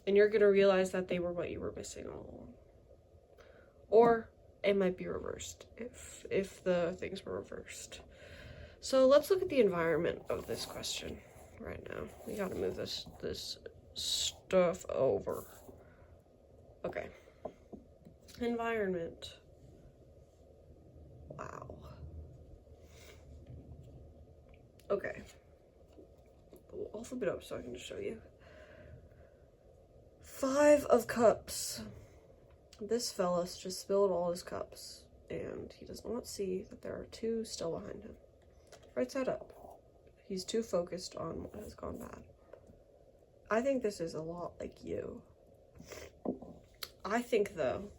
S1: And you're going to realize that they were what you were missing all along. Or it might be reversed if the things were reversed. So let's look at the environment of this question right now. We got to move this stuff over. Okay. Environment. Wow. Okay. I'll flip it up so I can just show you. Five of Cups. This fella's just spilled all his cups, and he does not see that there are two still behind him. Right side up. He's too focused on what has gone bad. I think this is a lot like you. I think, though,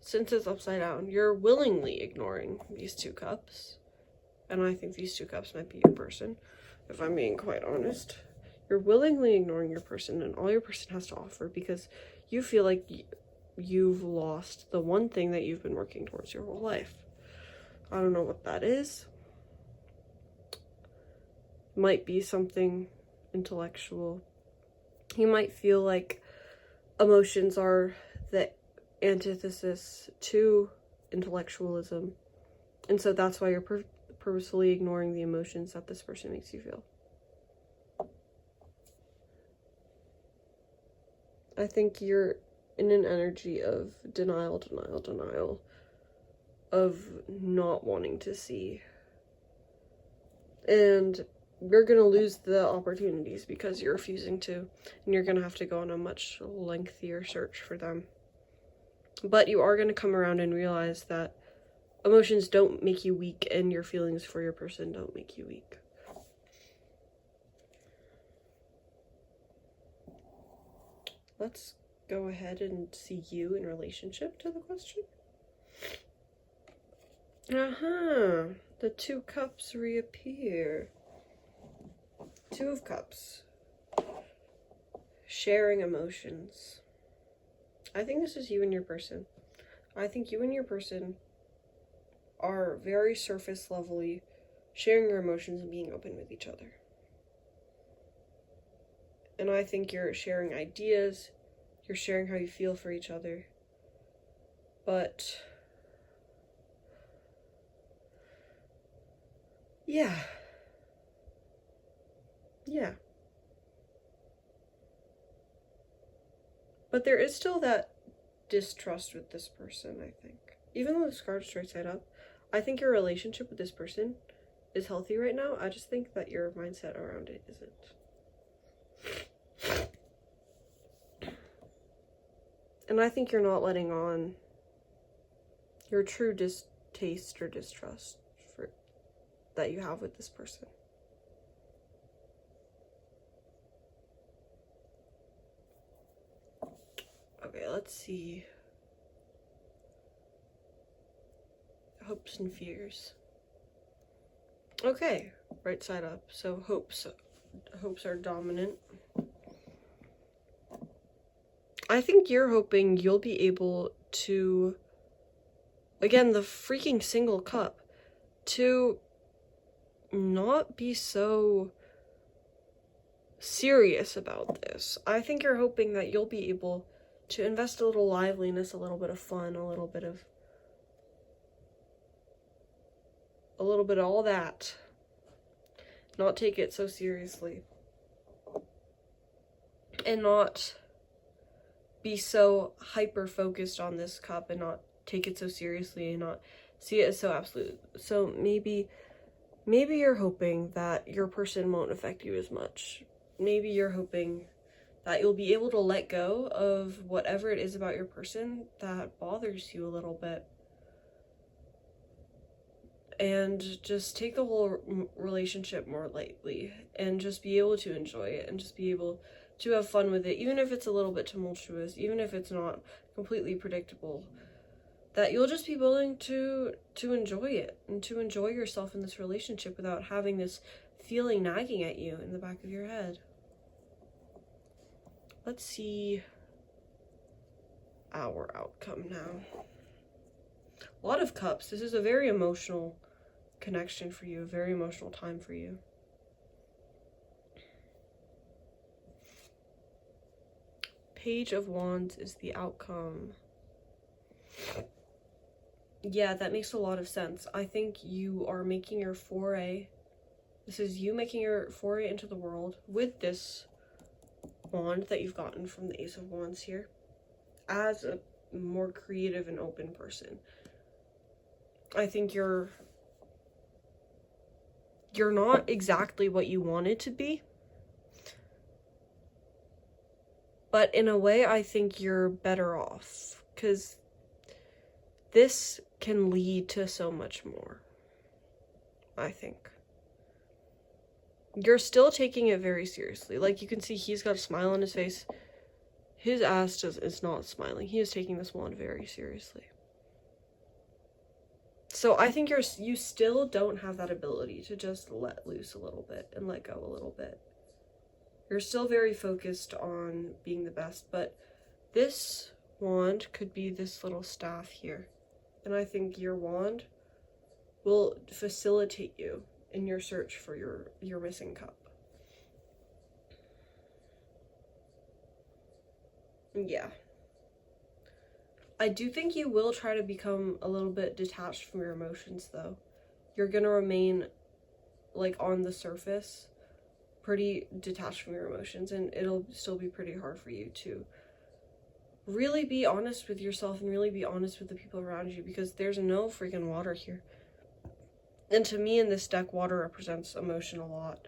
S1: since it's upside down, you're willingly ignoring these two cups. And I think these two cups might be your person, if I'm being quite honest. You're willingly ignoring your person and all your person has to offer because you feel like you've lost the one thing that you've been working towards your whole life. I don't know what that is. Might be something intellectual. You might feel like emotions are the antithesis to intellectualism. And so that's why you're purposefully ignoring the emotions that this person makes you feel. I think you're in an energy of denial, of not wanting to see. And you're going to lose the opportunities because you're refusing to, and you're going to have to go on a much lengthier search for them. But you are going to come around and realize that emotions don't make you weak, and your feelings for your person don't make you weak. Let's go ahead and see you in relationship to the question. The two cups reappear. Two of Cups. Sharing emotions. I think this is you and your person. I think you and your person are very surface levelly sharing your emotions and being open with each other. And I think you're sharing ideas, you're sharing how you feel for each other. But yeah. But there is still that distrust with this person, I think. Even though the card's straight side up, I think your relationship with this person is healthy right now. I just think that your mindset around it isn't. And I think you're not letting on your true distaste or distrust that you have with this person. Okay, let's see. Hopes and fears. Okay, right side up. So hopes are dominant. I think you're hoping you'll be able to, again, the freaking single cup, to not be so serious about this. I think you're hoping that you'll be able to invest a little liveliness, a little bit of fun, a little bit of all that. Not take it so seriously. And not be so hyper-focused on this cup and not take it so seriously and not see it as so absolute. So maybe you're hoping that your person won't affect you as much. Maybe you're hoping that you'll be able to let go of whatever it is about your person that bothers you a little bit. And just take the whole relationship more lightly and just be able to enjoy it and just be able to have fun with it, even if it's a little bit tumultuous, even if it's not completely predictable, that you'll just be willing to enjoy it and to enjoy yourself in this relationship without having this feeling nagging at you in the back of your head. Let's see our outcome now. A lot of cups. This is a very emotional connection for you, a very emotional time for you. Page of Wands is the outcome. Yeah, that makes a lot of sense. I think you are making your foray. This is you making your foray into the world with this wand that you've gotten from the Ace of Wands here as a more creative and open person. I think you're not exactly what you wanted to be, But in a way, I think you're better off, because this can lead to so much more, I think. You're still taking it very seriously. Like, you can see he's got a smile on his face. His ass is not smiling. He is taking this wand very seriously. So I think you still don't have that ability to just let loose a little bit and let go a little bit. You're still very focused on being the best, but this wand could be this little staff here. And I think your wand will facilitate you in your search for your missing cup. Yeah. I do think you will try to become a little bit detached from your emotions, though. You're gonna remain, like, on the surface, pretty detached from your emotions, and it'll still be pretty hard for you to really be honest with yourself and really be honest with the people around you, because there's no freaking water here. And to me, in this deck, water represents emotion a lot.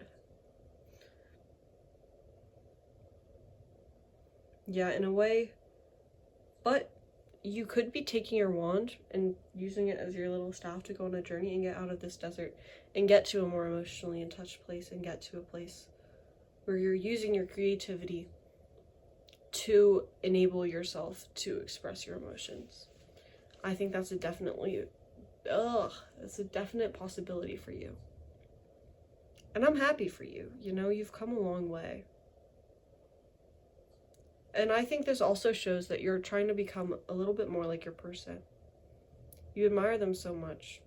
S1: Yeah, in a way. But you could be taking your wand and using it as your little staff to go on a journey and get out of this desert and get to a more emotionally in touch place and get to a place where you're using your creativity to enable yourself to express your emotions. I think that's a definite possibility for you. And I'm happy for you. You know, you've come a long way. And I think this also shows that you're trying to become a little bit more like your person. You admire them so much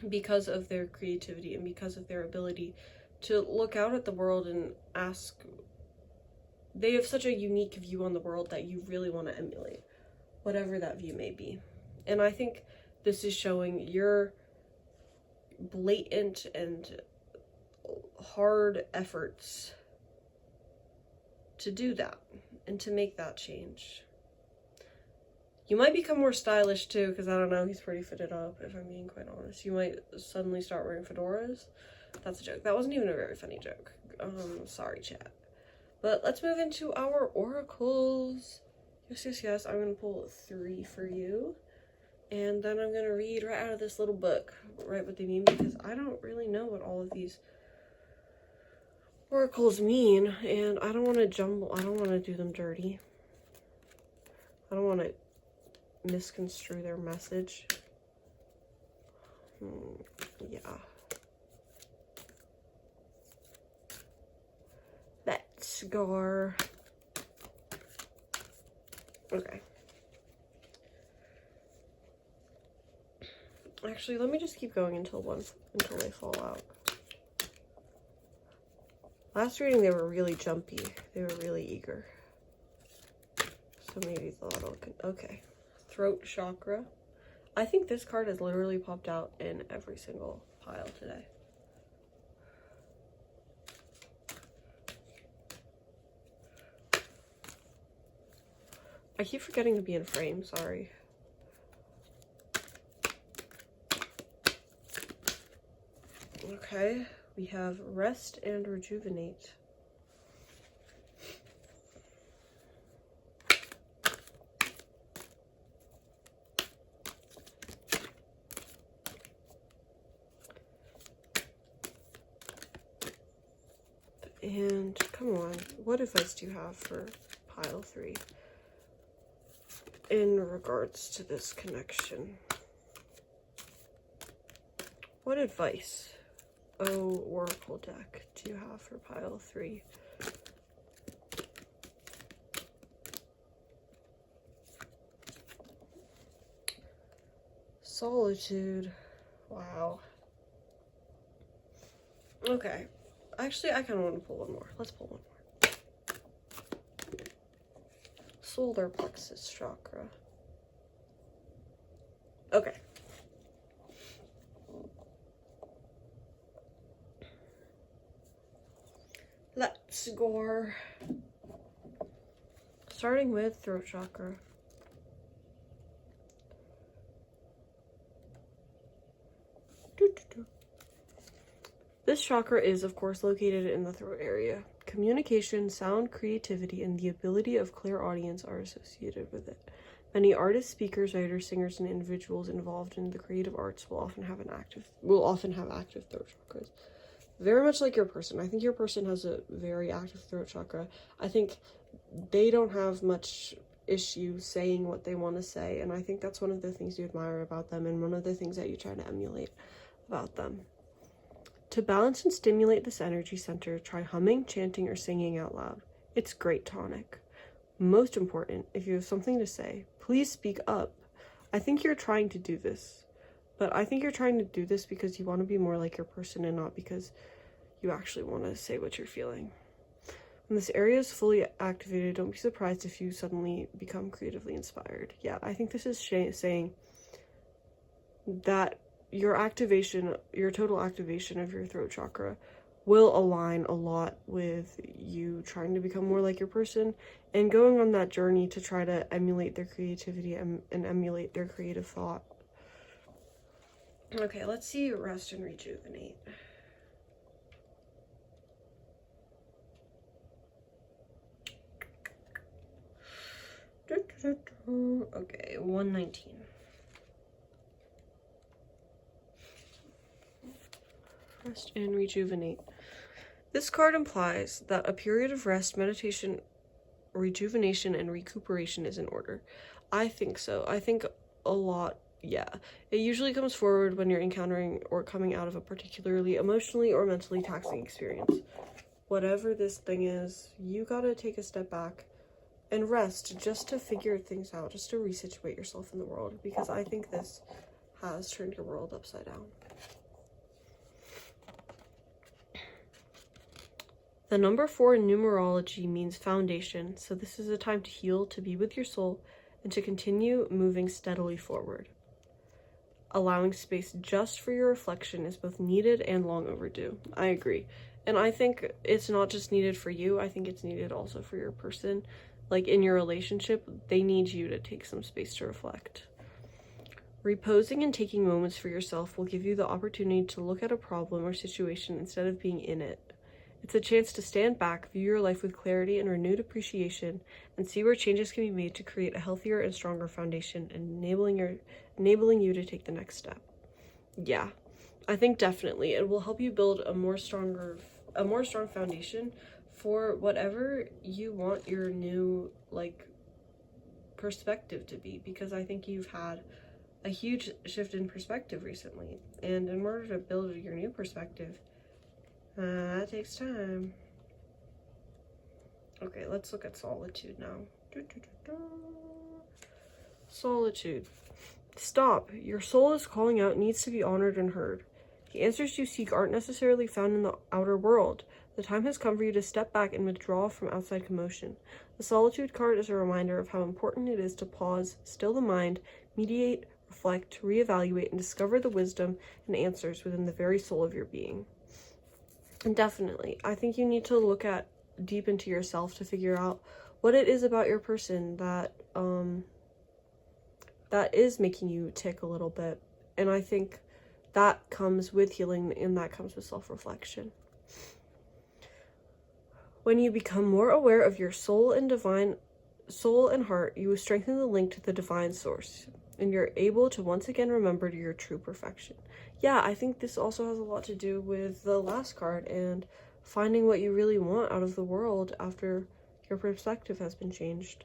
S1: because of their creativity and because of their ability to look out at the world and ask. They have such a unique view on the world that you really want to emulate, whatever that view may be. And I think this is showing your blatant and hard efforts to do that and to make that change. You might become more stylish too, because I don't know, he's pretty fitted up, if I'm being quite honest. You might suddenly start wearing fedoras. That's a joke. That wasn't even a very funny joke. Sorry, chat. But let's move into our oracles. Yes. I'm going to pull 3 for you. And then I'm going to read right out of this little book, right, what they mean, because I don't really know what all of these oracles mean, and I don't want to jumble. I don't want to do them dirty. I don't want to misconstrue their message. Yeah. Let's go. Okay. Actually, let me just keep going until they fall out. Last reading, they were really jumpy. They were really eager. So maybe that'll... Okay. Throat chakra. I think this card has literally popped out in every single pile today. I keep forgetting to be in frame, sorry. Okay, we have rest and rejuvenate. And come on, what advice do you have for pile 3 in regards to this connection? What advice, oh oracle deck, do you have for pile 3? Solitude. Wow. Okay. Actually, I kind of want to pull one more. Let's pull one more. Solar plexus chakra. Okay. Let's go. Starting with throat chakra. This chakra is, of course, located in the throat area, Communication, sound, creativity, and the ability of clairaudience are associated with it. Many artists, speakers, writers, singers, and individuals involved in the creative arts will often have active throat chakras. Very much like your person. I think your person has a very active throat chakra. I think they don't have much issue saying what they want to say, and I think that's one of the things you admire about them, and one of the things that you try to emulate about them. To balance and stimulate this energy center, try humming, chanting, or singing out loud. It's great tonic. Most important, if you have something to say, please speak up. I think you're trying to do this, but I think you're trying to do this because you want to be more like your person and not because you actually want to say what you're feeling. When this area is fully activated, don't be surprised if you suddenly become creatively inspired. Yeah, I think this is saying that your total activation of your throat chakra will align a lot with you trying to become more like your person and going on that journey to try to emulate their creativity and emulate their creative thought. Okay, let's see rest and rejuvenate. Okay, 119. Rest and rejuvenate. This card implies that a period of rest, meditation, rejuvenation, and recuperation is in order. I think so. I think a lot, yeah. It usually comes forward when you're encountering or coming out of a particularly emotionally or mentally taxing experience. Whatever this thing is, you gotta take a step back and rest just to figure things out, just to resituate yourself in the world, because I think this has turned your world upside down. The number 4 in numerology means foundation, so this is a time to heal, to be with your soul, and to continue moving steadily forward. Allowing space just for your reflection is both needed and long overdue. I agree. And I think it's not just needed for you, I think it's needed also for your person. Like in your relationship, they need you to take some space to reflect. Reposing and taking moments for yourself will give you the opportunity to look at a problem or situation instead of being in it. It's a chance to stand back, view your life with clarity and renewed appreciation, and see where changes can be made to create a healthier and stronger foundation, and enabling you to take the next step. Yeah, I think definitely it will help you build a more strong foundation for whatever you want your new perspective to be, because I think you've had a huge shift in perspective recently, and in order to build your new perspective, that takes time. Okay, let's look at solitude now. Solitude. Stop. Your soul is calling out, needs to be honored and heard. The answers you seek aren't necessarily found in the outer world. The time has come for you to step back and withdraw from outside commotion. The solitude card is a reminder of how important it is to pause, still the mind, mediate, reflect, reevaluate, and discover the wisdom and answers within the very soul of your being. And definitely, I think you need to look deep into yourself to figure out what it is about your person that is making you tick a little bit. And I think that comes with healing, and that comes with self-reflection. When you become more aware of your soul and heart, you will strengthen the link to the divine source, and you're able to once again remember your true perfection. Yeah, I think this also has a lot to do with the last card and finding what you really want out of the world after your perspective has been changed.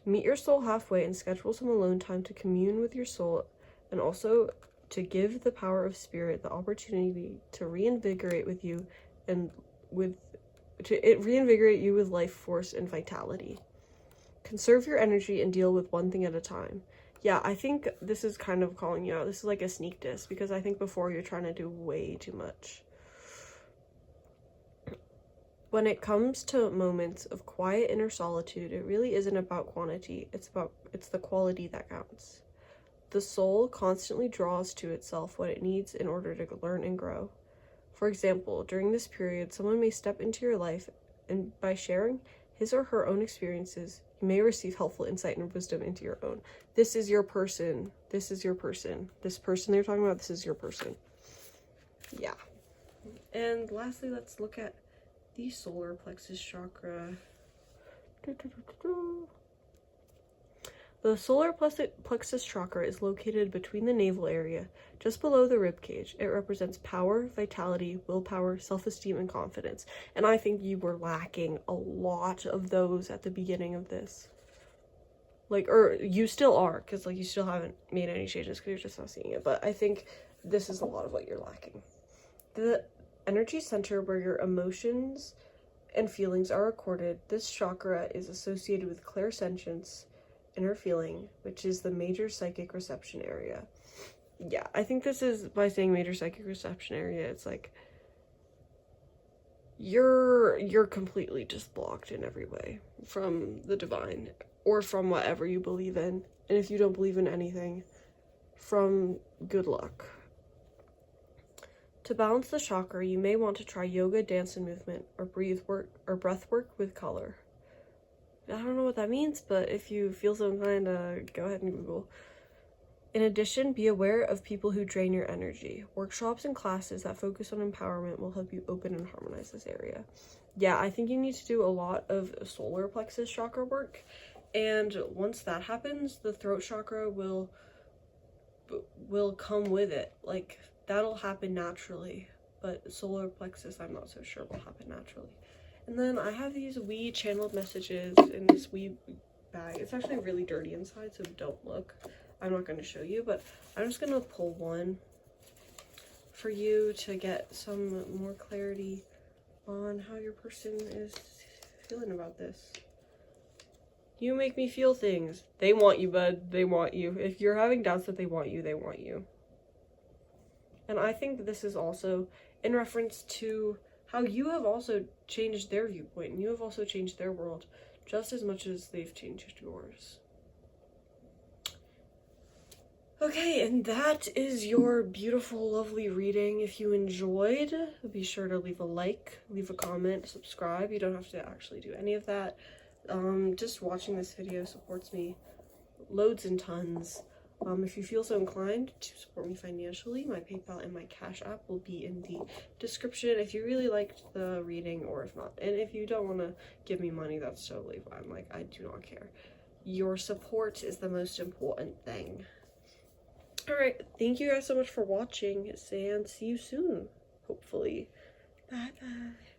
S1: Meet your soul halfway and schedule some alone time to commune with your soul, and also to give the power of spirit the opportunity to reinvigorate you with life force and vitality. Conserve your energy and deal with one thing at a time. Yeah, I think this is kind of calling you out. This is like a sneak diss, because I think before you're trying to do way too much. When it comes to moments of quiet inner solitude, it really isn't about quantity. It's the quality that counts. The soul constantly draws to itself what it needs in order to learn and grow. For example, during this period, someone may step into your life, and by sharing his or her own experiences, you may receive helpful insight and wisdom into your own. This is your person. This is your person. This person they're talking about, this is your person. Yeah. And lastly, let's look at the solar plexus chakra. The solar plexus chakra is located between the navel area, just below the rib cage. It represents power, vitality, willpower, self-esteem, and confidence. And I think you were lacking a lot of those at the beginning of this. Like, or you still are, because, like, you still haven't made any changes because you're just not seeing it. But I think this is a lot of what you're lacking. The energy center where your emotions and feelings are recorded, this chakra is associated with clairsentience, inner feeling, which is the major psychic reception area. Yeah, I think this is, by saying major psychic reception area, it's like you're completely just blocked in every way from the divine or from whatever you believe in. And if you don't believe in anything, from good luck. To balance the chakra, you may want to try yoga, dance, and movement, or breath work with color. I don't know what that means, but if you feel so inclined, go ahead and Google. In addition, be aware of people who drain your energy. Workshops and classes that focus on empowerment will help you open and harmonize this area. Yeah, I think you need to do a lot of solar plexus chakra work, and once that happens, the throat chakra will come with it. Like, that'll happen naturally, but solar plexus, I'm not so sure will happen naturally. And then I have these wee channeled messages in this wee bag. It's actually really dirty inside, so don't look. I'm not going to show you, but I'm just going to pull one for you to get some more clarity on how your person is feeling about this. You make me feel things. They want you, bud. They want you. If you're having doubts that they want you, they want you. And I think this is also in reference to how you have also changed their viewpoint, and you have also changed their world just as much as they've changed yours. Okay, and that is your beautiful, lovely reading. If you enjoyed, be sure to leave a like, leave a comment, subscribe. You don't have to actually do any of that. Just watching this video supports me loads and tons. If you feel so inclined to support me financially, my PayPal and my CashApp will be in the description if you really liked the reading, or if not. And if you don't want to give me money, that's totally fine. Like, I do not care. Your support is the most important thing. Alright, thank you guys so much for watching, and see you soon, hopefully. Bye-bye.